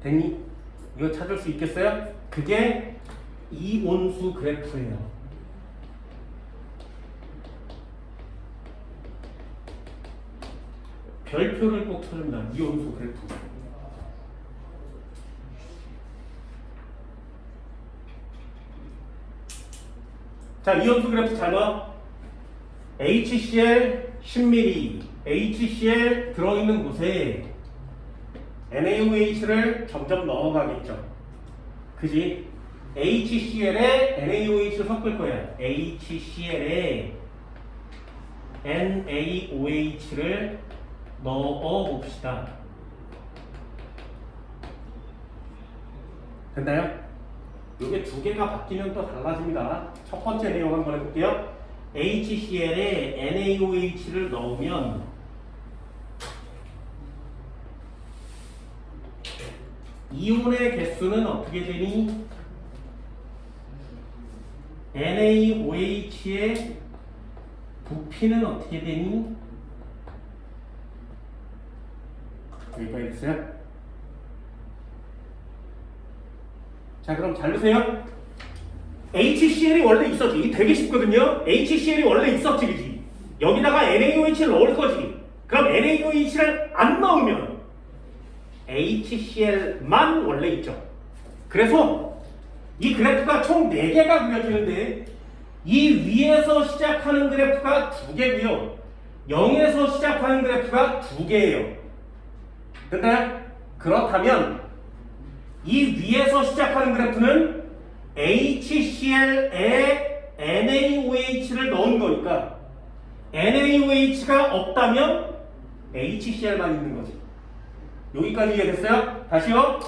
됐니? 이거 찾을 수 있겠어요? 그게 이온수 그래프예요. 별표를 꼭 쳐줍니다. 이온수 그래프. 자, 이온수 그래프 잘 봐. HCl 10ml, HCl 들어있는 곳에 NaOH를 점점 넣어가겠죠. 그지? HCl에 NaOH를 섞을 거야. HCl에 NaOH를 넣어봅시다. 됐나요? 요게 두 개가 바뀌면 또 달라집니다. 첫 번째 내용 한번 해볼게요. HCl에 NaOH를 넣으면 이온의 개수는 어떻게 되니? NaOH의 부피는 어떻게 되니? 여기까지 됐어요? 자, 그럼 잘 보세요. HCl이 원래 있었지. 이게 되게 쉽거든요. HCl이 원래 있었지, 그지? 여기다가 NaOH를 넣을 거지. 그럼 NaOH를 안 넣으면 HCl만 원래 있죠. 그래서 이 그래프가 총 4개가 그려지는데 이 위에서 시작하는 그래프가 2개고요. 0에서 시작하는 그래프가 2개예요. 됐나요? 그렇다면 이 위에서 시작하는 그래프는 HCl에 NaOH를 넣은 거니까 NaOH가 없다면 HCl만 있는 거지. 여기까지 이해됐어요? 다시요.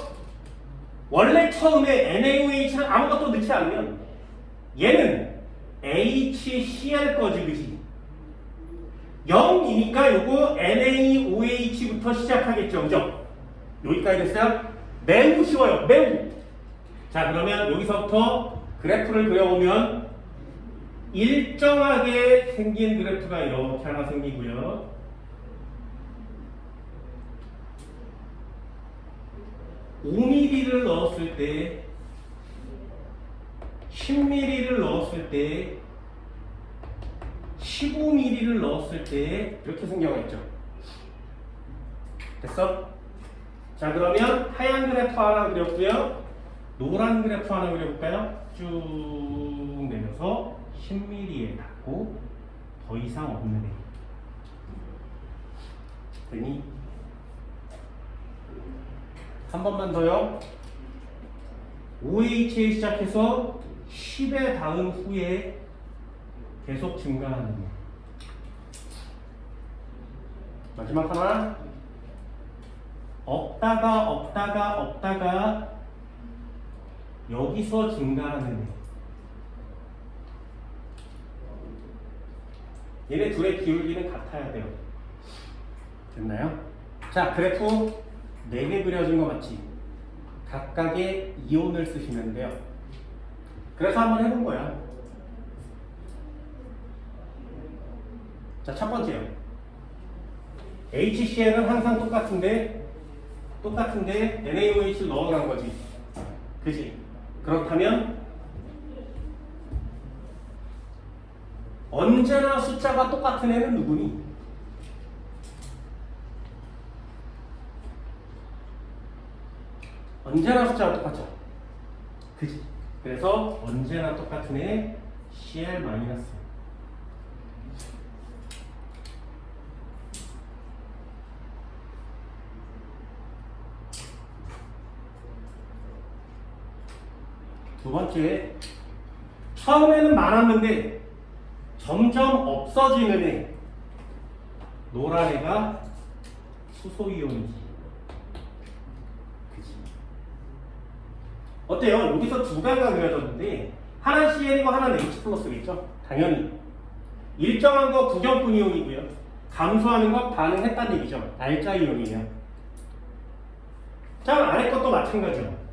원래 처음에 NaOH를 아무것도 넣지 않으면 얘는 HCl 거지, 그지? 0이니까 요거 NaOH부터 시작하겠죠, 그죠? 여기까지 됐어요? 매우 쉬워요, 매우. 자, 그러면 여기서부터 그래프를 그려보면 일정하게 생긴 그래프가 이렇게 하나 생기고요. 5mm를 넣었을 때, 10mm를 넣었을 때, 15mm를 넣었을 때 이렇게 생겨있죠. 됐어? 자, 그러면 하얀 그래프 하나 그렸고요. 노란 그래프 하나 그려볼까요? 쭉 내려서 10mm에 닿고 더 이상 없는 애. 되니? 한 번만 더요. OH에 시작해서 10에 닿은 후에 계속 증가하는 애. 마지막 하나. 없다가 여기서 증가하는 애. 얘네 둘의 기울기는 같아야 돼요. 됐나요? 자, 그래프 4개 그려진 거 맞지? 각각의 이온을 쓰시면 돼요. 그래서 한번 해본 거야. 자, 첫 번째요. HCl은 항상 똑같은데 NaOH를 넣어간 거지. 그지? 그렇다면 언제나 숫자가 똑같은 애는 누구니? 언제나 숫자가 똑같죠. 그지? 그래서 언제나 똑같은 애 Cl-. 두 번째, 처음에는 많았는데 점점 없어지는 애. 노란 애가 수소이온이지. 그치? 어때요? 여기서 두 가지가 그려졌는데 하나 Cl이고 하나는 H 플러스겠죠? 당연히. 일정한 거 부정분 이온이고요. 감소하는 거 반응했다는 얘기죠. 날짜 이온이에요. 자, 아래 것도 마찬가지죠.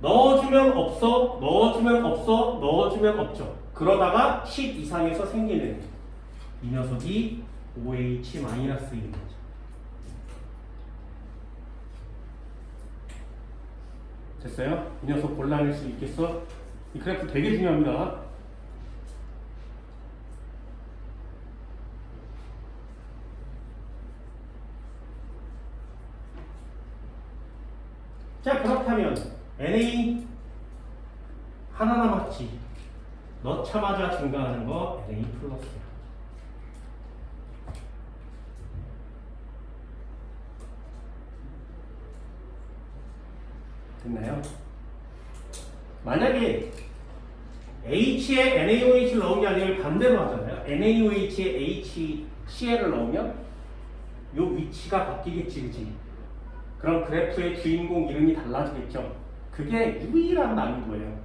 넣어주면 없어, 넣어주면 없어, 넣어주면 없죠. 그러다가 10 이상에서 생기는 이 녀석이 OH-인 거죠. 됐어요? 이 녀석 골라낼 수 있겠어? 이 그래프 되게 중요합니다. 자, 그렇다면 Na 하나 남았지. 넣자마자 증가하는 거 Na 플러스야. 됐나요? 만약에 H에 NaOH를 넣은 게 아니라 반대로 하잖아요. NaOH에 HCl을 넣으면 요 위치가 바뀌겠지, 그치? 그럼 그래프의 주인공 이름이 달라지겠죠. 그게 유일한 난이도예요.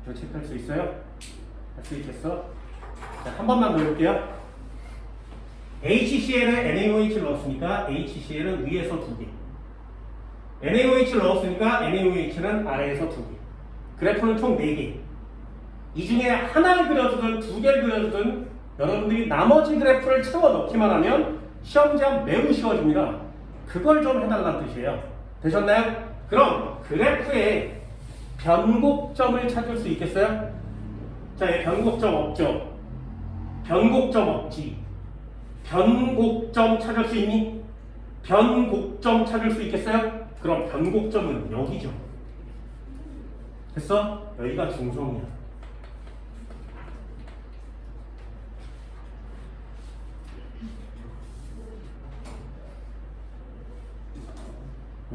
이거 체크할 수 있어요? 할 수 있겠어? 자, 한 번만 더 해볼게요. HCl에 NaOH를 넣었으니까 HCl은 위에서 2개. NaOH를 넣었으니까 NaOH는 아래에서 2개. 그래프는 총 4개. 이 중에 하나를 그려주든 2개를 그려주든 여러분들이 나머지 그래프를 채워 넣기만 하면 시험지하면 매우 쉬워집니다. 그걸 좀 해달라는 뜻이에요. 되셨나요? 그럼 그래프에 변곡점을 찾을 수 있겠어요? 자, 변곡점 없죠? 변곡점 없지. 변곡점 찾을 수 있니? 변곡점 찾을 수 있겠어요? 그럼 변곡점은 여기죠. 됐어? 여기가 중성이야.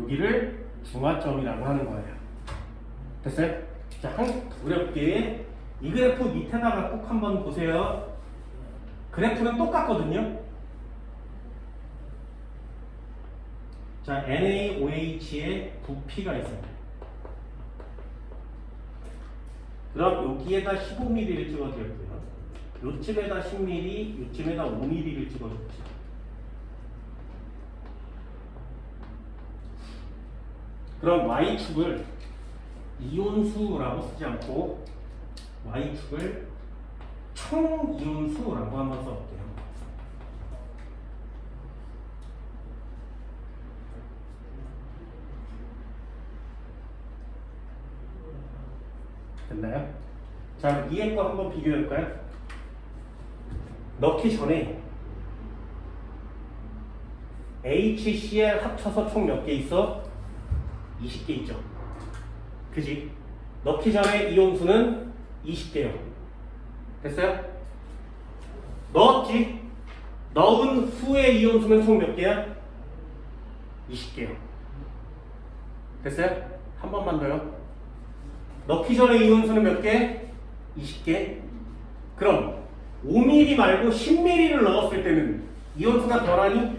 여기를 중화점이라고 하는 거예요. 됐어요? 자, 그래프에 이 그래프 밑에다가 꼭 한번 보세요. 그래프는 똑같거든요. 자, NaOH에 부피가 있어요. 그럼 여기에다 15mm를 찍어드렸고요. 요쯤에다 10mm, 요쯤에다 5mm를 찍어줬죠. 그럼 Y축을 이온수라고 쓰지 않고 Y축을 총이온수라고 한번 써볼게요. 됐나요? 자, 위에 거 한번 비교해볼까요? 넣기 전에 HCl 합쳐서 총 몇 개 있어? 20개 있죠. 그지? 넣기 전에 이온수는 20개요. 됐어요? 넣었지? 넣은 후에 이온수는 총 몇 개야? 20개요. 됐어요? 한 번만 더요. 넣기 전에 이온수는 몇 개? 20개. 그럼 5mm 말고 10mm를 넣었을 때는 이온수가 덜하니?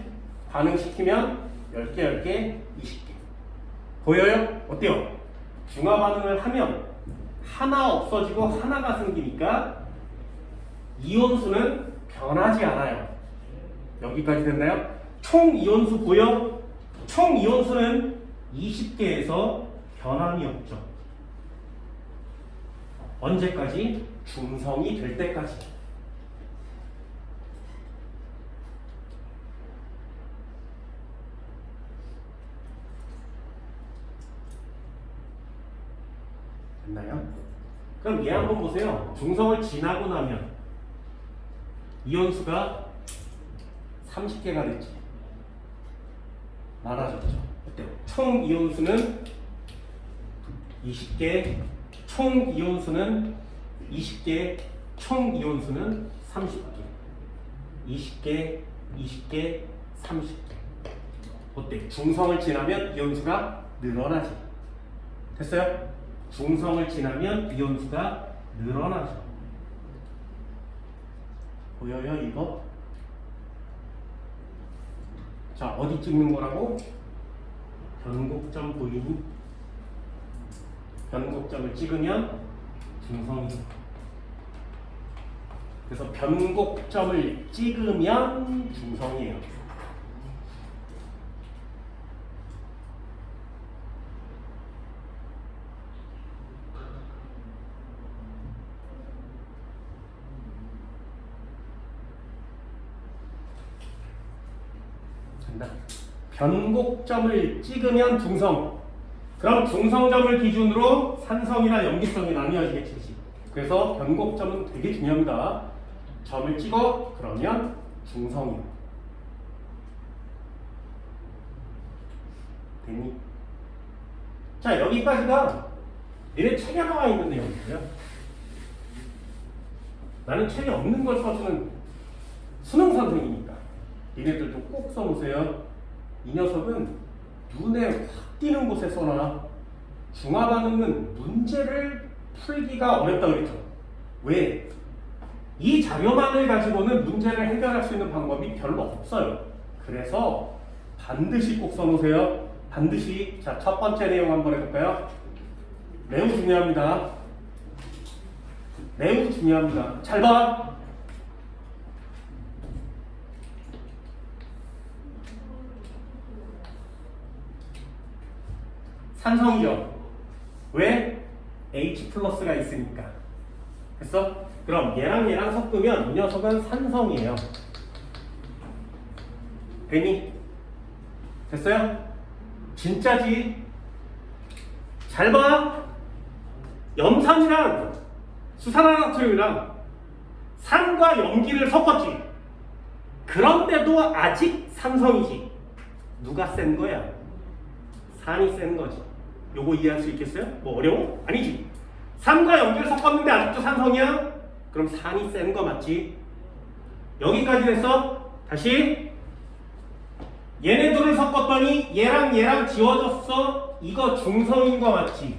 반응시키면 10개, 10개, 20개. 보여요? 어때요? 중화 반응을 하면 하나 없어지고 하나가 생기니까 이온수는 변하지 않아요. 여기까지 됐나요? 총 이온수 보여? 총 이온수는 20개에서 변함이 없죠. 언제까지? 중성이 될 때까지. 됐나요? 그럼 얘 한번 보세요. 중성을 지나고 나면 이온수가 30개가 됐지. 많아졌죠. 어때요? 총 이온수는 20개, 총 이온수는 20개, 총 이온수는 30개. 20개, 20개, 30개. 어때? 중성을 지나면 이온수가 늘어나지. 됐어요? 중성을 지나면 이온수가 늘어나죠. 보여요, 이거? 자, 어디 찍는 거라고? 변곡점 보이니? 변곡점을 찍으면 중성이. 그래서 변곡점을 찍으면 중성이에요. 변곡점을 찍으면 중성. 그럼 중성점을 기준으로 산성이나 염기성이 나뉘어지겠지. 그래서 변곡점은 되게 중요합니다. 점을 찍어 그러면 중성이요. 됐니? 자, 여기까지가 니네 책에 나와 있는 내용이고요. 나는 책에 없는 걸 써주는 수능 선생이니까 니네들도 꼭 써놓으세요. 이 녀석은 눈에 확 띄는 곳에 써놔. 중화 반응은 문제를 풀기가 어렵다 그랬죠. 왜? 이 자료만을 가지고는 문제를 해결할 수 있는 방법이 별로 없어요. 그래서 반드시 꼭 써놓으세요. 반드시. 자, 첫 번째 내용 한번 해볼까요? 매우 중요합니다. 매우 중요합니다. 잘 봐. 산성이죠. 왜? H 플러스가 있으니까. 됐어? 그럼 얘랑 섞으면 이 녀석은 산성이에요. 됐니? 됐어요? 진짜지? 잘 봐. 염산이랑 수산화나트륨이랑 산과 염기를 섞었지. 그런데도 아직 산성이지. 누가 센 거야? 산이 센 거지. 요거 이해할 수 있겠어요? 뭐 어려워? 아니지. 산과 염기를 섞었는데 아직도 산성이야? 그럼 산이 센 거 맞지? 여기까지 됐어? 다시. 얘네 둘을 섞었더니 얘랑 지워졌어. 이거 중성인 거 맞지?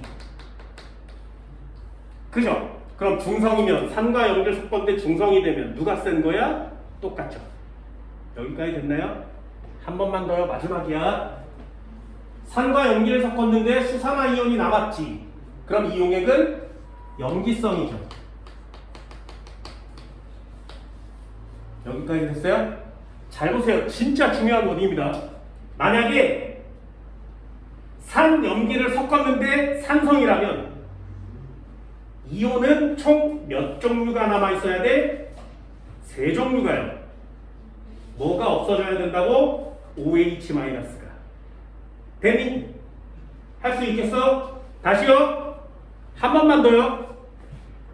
그죠? 그럼 중성이면 산과 염기를 섞었는데 중성이 되면 누가 센 거야? 똑같죠. 여기까지 됐나요? 한 번만 더요. 마지막이야. 산과 염기를 섞었는데 수산화이온이 남았지. 그럼 이 용액은 염기성이죠. 여기까지 됐어요? 잘 보세요. 진짜 중요한 원리입니다. 만약에 산, 염기를 섞었는데 산성이라면 이온은 총 몇 종류가 남아있어야 돼? 3종류가요. 뭐가 없어져야 된다고? OH-가. 됐니? 할 수 있겠어? 다시요. 한 번만 더요.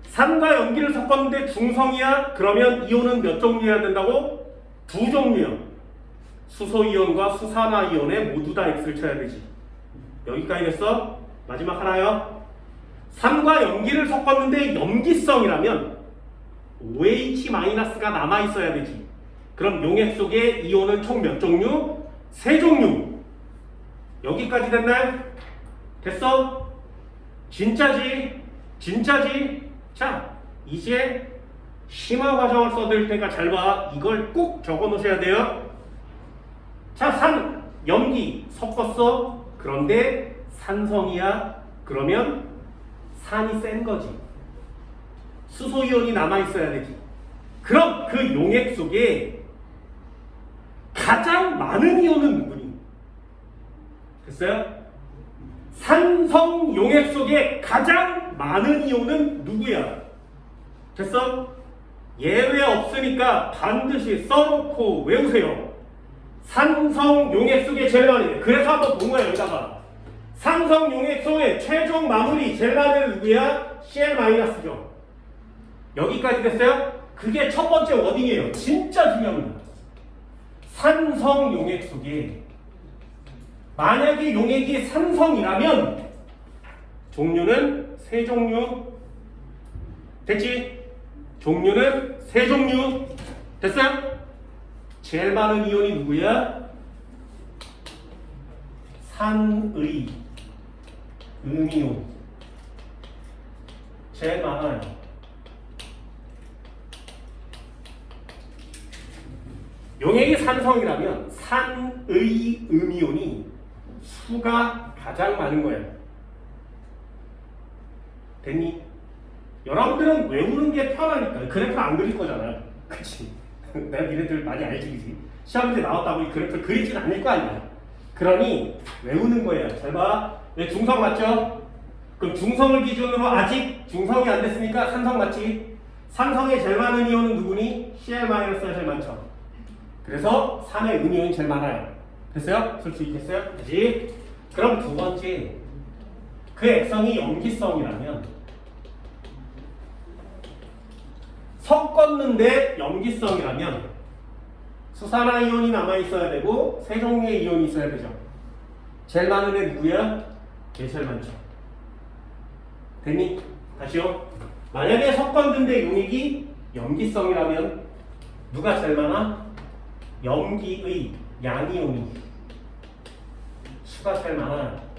산과 염기를 섞었는데 중성이야? 그러면 이온은 몇 종류여야 된다고? 2종류요. 수소이온과 수산화이온에 모두 다 X를 쳐야 되지. 여기까지 됐어? 마지막 하나요. 산과 염기를 섞었는데 염기성이라면 OH-가 남아있어야 되지. 그럼 용액 속에 이온은 총 몇 종류? 3종류. 여기까지 됐나요? 됐어? 진짜지? 진짜지? 자, 이제 심화 과정을 써드릴 테니까 잘 봐. 이걸 꼭 적어 놓으셔야 돼요. 자, 산, 염기 섞었어. 그런데 산성이야. 그러면 산이 센 거지. 수소이온이 남아있어야 되지. 그럼 그 용액 속에 가장 많은 이온은 누구니? 됐어요? 산성 용액 속에 가장 많은 이온은 누구야? 됐어? 예외 없으니까 반드시 써놓고 외우세요. 산성 용액 속에 제일 많이. 그래서 한번 본 거야. 여기다가 산성 용액 속에 최종 마무리 제일 많은 누구야? Cl-죠. 여기까지 됐어요? 그게 첫 번째 워딩이에요. 진짜 중요합니다. 산성 용액 속에 만약에 용액이 산성이라면 종류는 3종류. 됐지? 종류는 3종류. 됐어요? 제일 많은 이온이 누구야? 산의 음이온. 제일 많아요. 용액이 산성이라면 산의 음이온이 수가 가장 많은 거예요. 됐니? 여러분들은 외우는 게 편하니까 그래프 안 그릴 거잖아요. 그치? 내가 니네들 많이 알지, 그치? 시험 문제 나왔다고 이 그래프를 그리진 않을 거 아니야. 그러니 외우는 거예요. 잘 봐. 왜 중성 맞죠? 그럼 중성을 기준으로 아직 중성이 안 됐으니까 산성 맞지? 산성에 제일 많은 이온은 누구니? Cl-가 제일 많죠. 그래서 산의 음이온이 제일 많아요. 됐어요? 쓸 수 있겠어요? 그치? 그럼 두 번째, 그 액성이 염기성이라면 섞었는데 염기성이라면 수산화이온이 남아있어야 되고 3종류의 이온이 있어야 되죠. 제일 많은 애 누구야? 걔 제일 많죠. 됐니? 다시요. 만약에 섞었는데 용액이 염기성이라면 누가 제일 많아? 염기의 양이온이 수가 제일 많아요.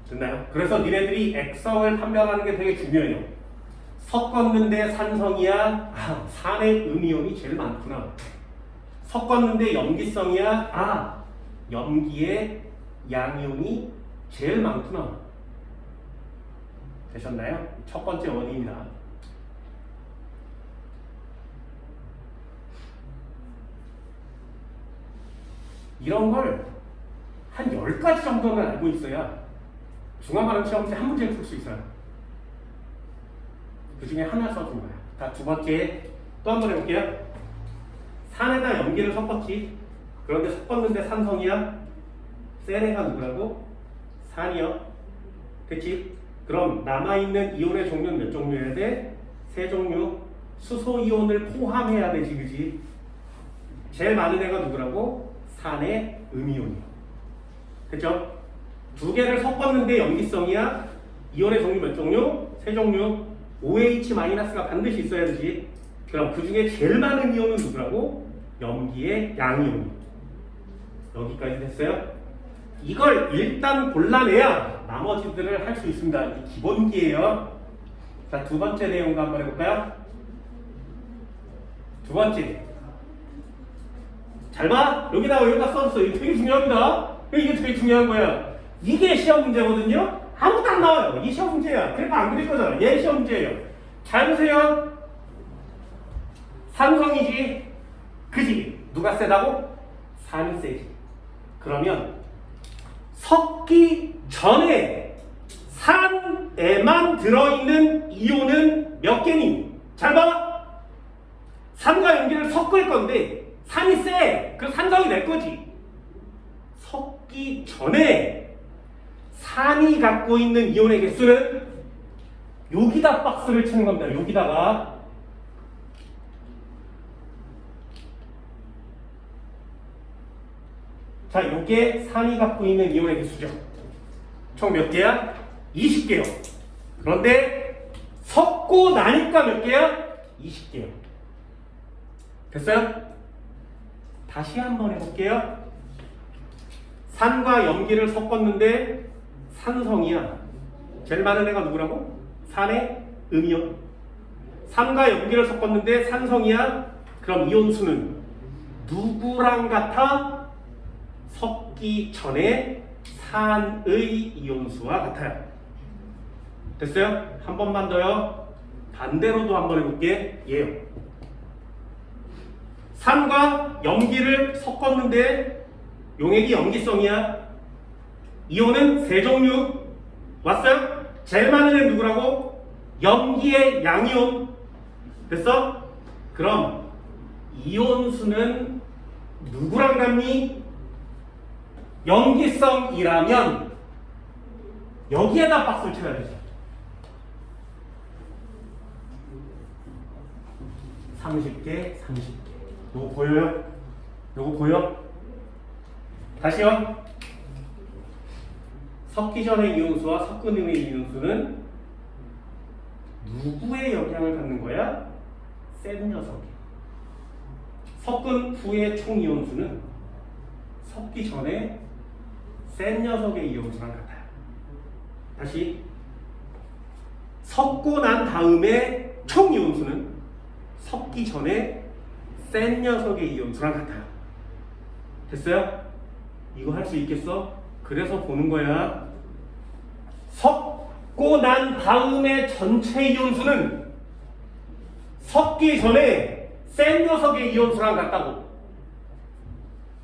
됐나요? 그래서 니네들이 액성을 판별하는 게 되게 중요해요. 섞었는데 산성이야. 아, 산의 음이온이 제일 많구나. 섞었는데 염기성이야. 아, 염기에 양이온이 제일 많구나. 되셨나요? 첫 번째 원인입니다. 이런 걸 한 10가지 정도는 알고 있어야 중앙발음 시험 때 한 문제를 풀 수 있어요. 그 중에 하나 써준 거야. 자, 두 번째 또 한 번 해볼게요. 산에다 염기를 섞었지. 그런데 섞었는데 산성이야. 센 애가 누구라고? 산이요. 그치? 그럼 남아있는 이온의 종류는 몇 종류여야 돼? 세 종류. 수소이온을 포함해야 되지, 그지? 제일 많은 애가 누구라고? 산의 음이온이요. 그죠? 두 개를 섞었는데 염기성이야. 이온의 종류 몇 종류? 세 종류. OH-가 반드시 있어야 되지. 그럼 그 중에 제일 많은 이온은 누구라고? 염기의 양이온. 여기까지 됐어요? 이걸 일단 골라내야 나머지들을 할 수 있습니다. 이 기본기예요. 자, 두 번째 내용과 한번 해볼까요? 두 번째. 잘 봐. 여기다 써줬어. 이게 되게 중요합니다. 이게 되게 중요한 거야. 이게 시험 문제거든요. 아무것도 안 나와요. 이 시험 문제야. 그러니까 안 그릴 거잖아. 얘 시험 문제예요. 잘 보세요. 산성이지. 그지? 누가 세다고? 산이 세지. 그러면 섞기 전에 산에만 들어있는 이온은 몇 개니? 잘 봐. 산과 염기를 섞을 건데 산이 세. 그 산성이 낼 거지. 섞기 전에 산이 갖고 있는 이온의 개수는 여기다 박스를 치는 겁니다. 여기다가. 자, 요게 산이 갖고 있는 이온의 개수죠. 총 몇 개야? 20개요. 그런데 섞고 나니까 몇 개야? 20개요. 됐어요? 다시 한번 해볼게요. 산과 염기를 섞었는데 산성이야. 제일 많은 애가 누구라고? 산의 음이온. 산과 염기를 섞었는데 산성이야. 그럼 이온수는 누구랑 같아? 섞기 전에 산의 이온수와 같아요. 됐어요? 한 번만 더요. 반대로도 한번 해볼게. 얘요. 산과 염기를 섞었는데 용액이 염기성이야. 이온은 세 종류. 왔어요? 제일 많은 애는 누구라고? 염기의 양이온. 됐어? 그럼 이온수는 누구랑 같니? 염기성이라면 여기에다 박스를 쳐야 되죠. 30개, 30개. 요거 보여요? 요거 보여? 다시요. 섞기 전의 이온수와 섞은 후의 이온수는 누구의 영향을 받는 거야? 센 녀석이. 섞은 후의 총 이온수는 섞기 전에 센 녀석의 이온수랑 같아요. 다시. 섞고 난 다음에 총 이온수는 섞기 전에 센 녀석의 이온수랑 같아요. 됐어요? 이거 할 수 있겠어? 그래서 보는 거야. 섞고 난 다음에 전체 이온수는 섞기 전에 센 녀석의 이온수랑 같다고.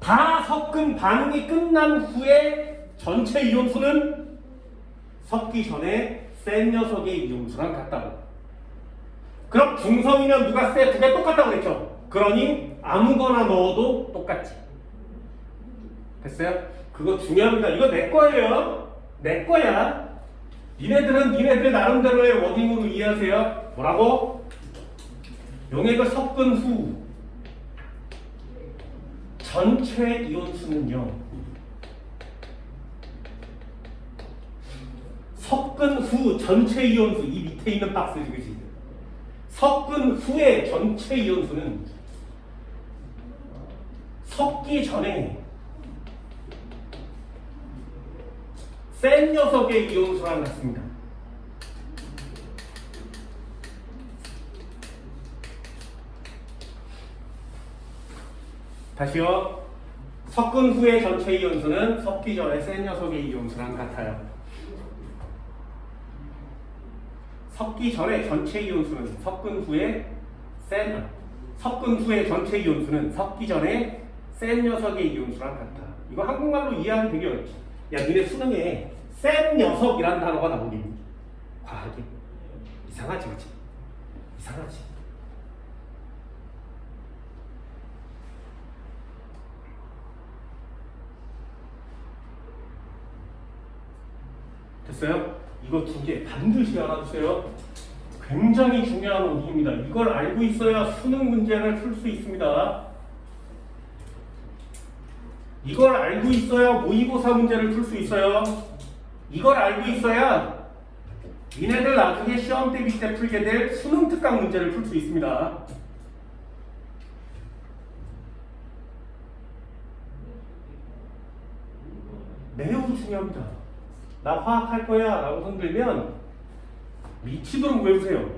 다 섞은 반응이 끝난 후에 전체 이온수는 섞기 전에 센 녀석의 이온수랑 같다고. 그럼 중성이면 누가 세? 두 개 똑같다고 그랬죠? 그러니 아무거나 넣어도 똑같지. 됐어요? 그거 중요합니다. 이거 내 거예요. 내 거야. 니네들은 니네들 나름대로의 워딩으로 이해하세요. 뭐라고? 용액을 섞은 후 전체 이온수는요, 섞은 후 전체 이온수, 이 밑에 있는 박스지, 그치? 섞은 후의 전체 이온수는 섞기 전에 센 녀석의 이온수랑 같습니다. 다시요. 섞은 후의 전체 이온수는 섞기 전에 센 녀석의 이온수랑 같아요. 섞기 전에 전체 이온수는 섞은 후에 전체 이온수는 섞기 전에 센 녀석의 이온수랑 같아. 이거 한국말로 이해하기 되게 어렵지. 야, 니네 수능에 센 녀석이라는 단어가 나오겠니? 과하게 이상하지, 그치? 이상하지. 됐어요? 이거 두 개 반드시 알아두세요. 굉장히 중요한 원리입니다. 이걸 알고 있어야 수능 문제를 풀 수 있습니다. 이걸 알고 있어야 모의고사 문제를 풀 수 있어요. 이걸 알고 있어야 니네들 나중에 시험 대비 때 풀게 될 수능 특강 문제를 풀 수 있습니다. 매우 중요합니다. 나 화학 할 거야 라고 손들면 미치도록 외우세요.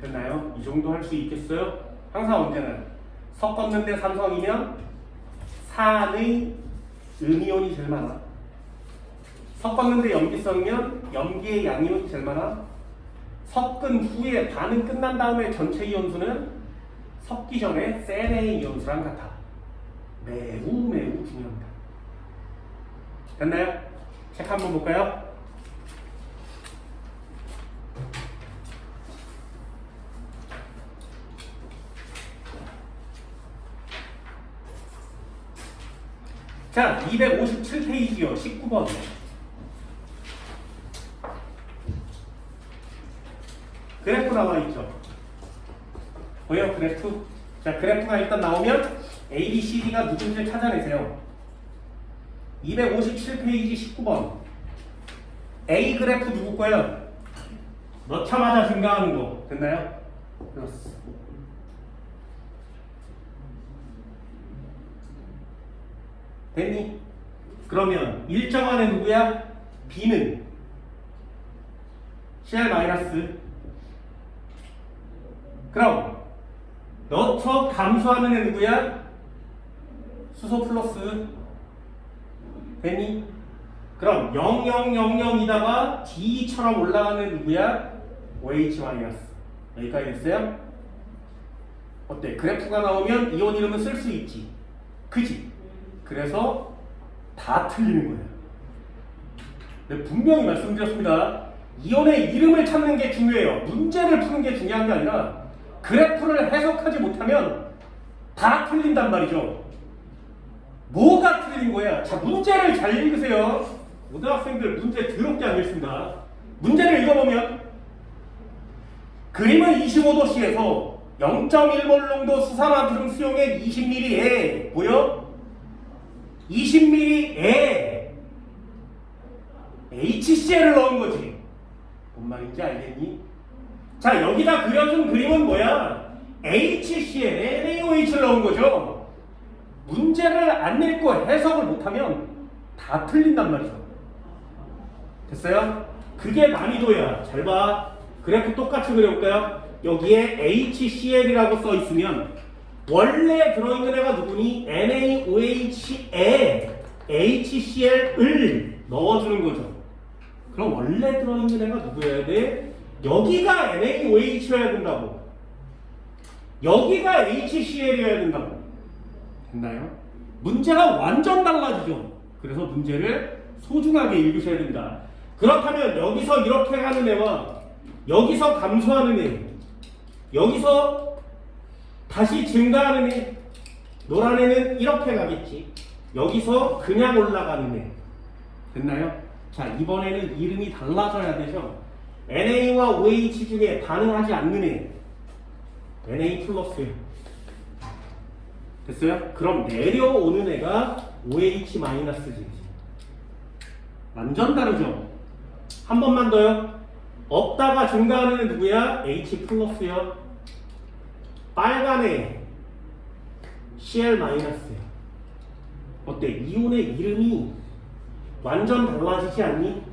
됐나요? 이 정도 할 수 있겠어요? 항상 언제나 섞었는데 삼성이면 산의 음이온이 제일 많아. 섞었는데 염기성이면 염기의 양이온이 제일 많아. 섞은 후에 반응 끝난 다음에 전체 이온수는 섞기 전에 센의 이온수랑 같아. 매우 중요합니다. 됐나요? 책 한번 볼까요? 자, 257페이지요. 19번. 그래프 나와 있죠. 보여요, 그래프? 자, 그래프가 일단 나오면 A, B, C, D가 누군지 찾아내세요. 257페이지 19번. A 그래프 누구 거예요? 넣자마자 증가하는 거. 됐나요? 플러스. 됐니? 그러면 일정 안에 누구야? B는 CL 마이너스. 그럼 넣쳐 감소하는 애 누구야? 수소 플러스. 됐니? 그럼 0000이다가 D처럼 올라가는 애 누구야? OH 마이너스. 여기까지 됐어요? 어때? 그래프가 나오면 이온 이름은 쓸 수 있지. 그지? 그래서 다 틀리는 거예요. 내가 분명히 말씀드렸습니다. 이온의 이름을 찾는 게 중요해요. 문제를 푸는 게 중요한 게 아니라 그래프를 해석하지 못하면 다 틀린단 말이죠. 뭐가 틀린 거야? 자, 문제를 잘 읽으세요. 고등학생들 문제 더럽게 안 읽습니다. 문제를 읽어보면 그림은 25도씨에서 0.1몰 농도 수산화물 수용액 20ml에 보여? 20ml에 HCl을 넣은 거지. 뭔 말인지 알겠니? 자, 여기다 그려준 그림은 뭐야? HCl, NaOH를 넣은 거죠. 문제를 안 읽고 해석을 못하면 다 틀린단 말이죠. 됐어요? 그게 난이도야. 잘 봐. 그래프 똑같이 그려볼까요? 여기에 HCl이라고 써 있으면 원래 들어있는 애가 누구니? NaOH에 HCl을 넣어주는 거죠. 그럼 원래 들어있는 애가 누구여야 돼? 여기가 NaOH여야 된다고. 여기가 HCl이어야 된다고. 됐나요? 문제가 완전 달라지죠. 그래서 문제를 소중하게 읽으셔야 됩니다. 그렇다면 여기서 이렇게 가는 애와 여기서 감소하는 애, 여기서 다시 증가하는 애, 노란 애는 이렇게 가겠지. 여기서 그냥 올라가는 애. 됐나요? 자, 이번에는 이름이 달라져야 되죠. NA와 OH 중에 반응하지 않는 애, NA 플러스예요. 됐어요? 그럼 내려오는 애가 OH 마이너스지. 완전 다르죠? 한 번만 더요. 없다가 증가하는 애 누구야? H 플러스요. 빨간 애 Cl 마이너스요. 어때? 이온의 이름이 완전 달라지지 않니?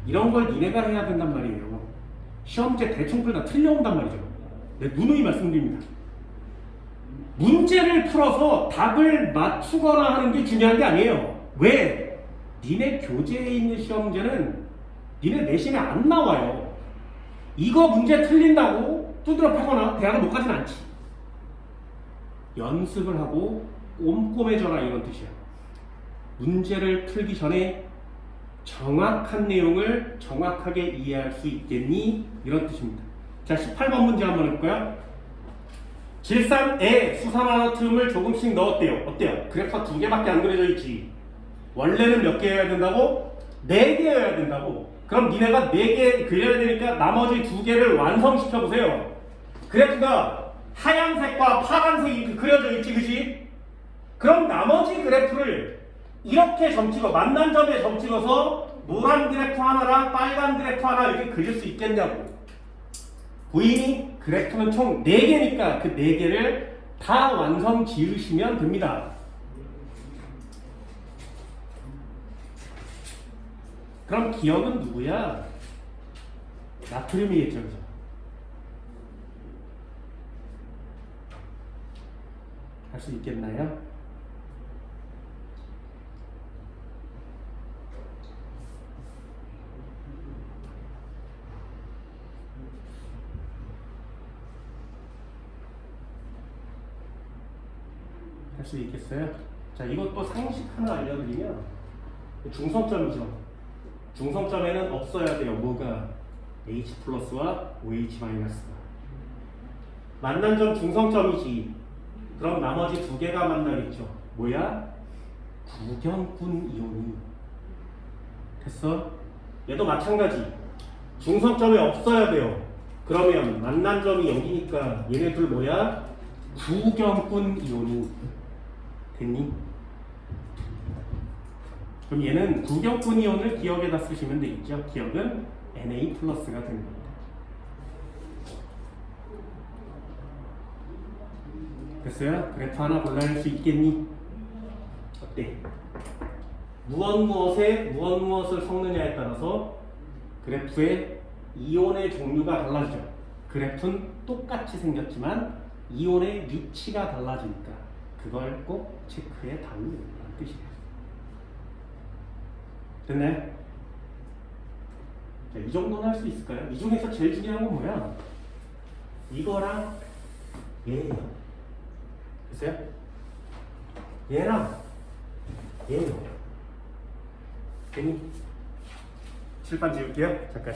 이런 걸 니네가 해야 된단 말이에요. 시험제 대충 풀다 틀려온단 말이죠. 네, 누누이 말씀드립니다. 문제를 풀어서 답을 맞추거나 하는 게 중요한 게 아니에요. 왜? 니네 교재에 있는 시험제는 니네 내신에 안 나와요. 이거 문제 틀린다고 두드러 패거나 대학을 못 가진 않지. 연습을 하고 꼼꼼해져라 이런 뜻이야. 문제를 풀기 전에 정확한 내용을 정확하게 이해할 수 있겠니? 이런 뜻입니다. 자, 18번 문제 한번 해볼까요? 질산에 수산화나트륨을 조금씩 넣었대요. 어때요? 그래프가 2개밖에 안 그려져 있지. 원래는 몇 개여야 된다고? 4개여야 된다고. 그럼 니네가 4개 그려야 되니까 나머지 2개를 완성시켜 보세요. 그래프가 하얀색과 파란색이 그려져 있지, 그지? 그럼 나머지 그래프를 이렇게 점 찍어, 만난 점에 점 찍어서 노란 그래프 하나랑 빨간 그래프 하나 이렇게 그릴 수 있겠냐고. 보이니? 그래프는 총 4개니까 그 4개를 다 완성 지으시면 됩니다. 그럼 기억은 누구야? 나트륨이겠죠, 그죠? 할 수 있겠나요? 할 수 있겠어요? 자, 이것도 상식 하나 알려드리면 중성점이죠. 중성점에는 없어야 돼요. 뭐가? H 플러스와 OH 마이너스가. 만난 점 중성점이지. 그럼 나머지 2개가 만나겠죠. 뭐야? 구경꾼 이온이. 됐어? 얘도 마찬가지. 중성점에 없어야 돼요. 그러면 만난 점이 여기니까 얘네들 뭐야? 구경꾼 이온이. 됐니? 그럼 얘는 구경꾼 이온을 기억에다 쓰시면 되겠죠. 기억은 Na 플러스가 되는 겁니다. 됐어요? 그래프 하나 골라낼 수 있겠니? 어때? 무엇을 섞느냐에 따라서 그래프의 이온의 종류가 달라지죠. 그래프는 똑같이 생겼지만 이온의 위치가 달라지니까 그걸 꼭 체크해 달라는 뜻이에요. 됐나요? 자, 이 정도는 할 수 있을까요? 이 중에서 제일 중요한 건 뭐야? 이거랑 얘예요. 됐어요? 얘랑 얘예요. 괜히 칠판 지울게요. 잠깐.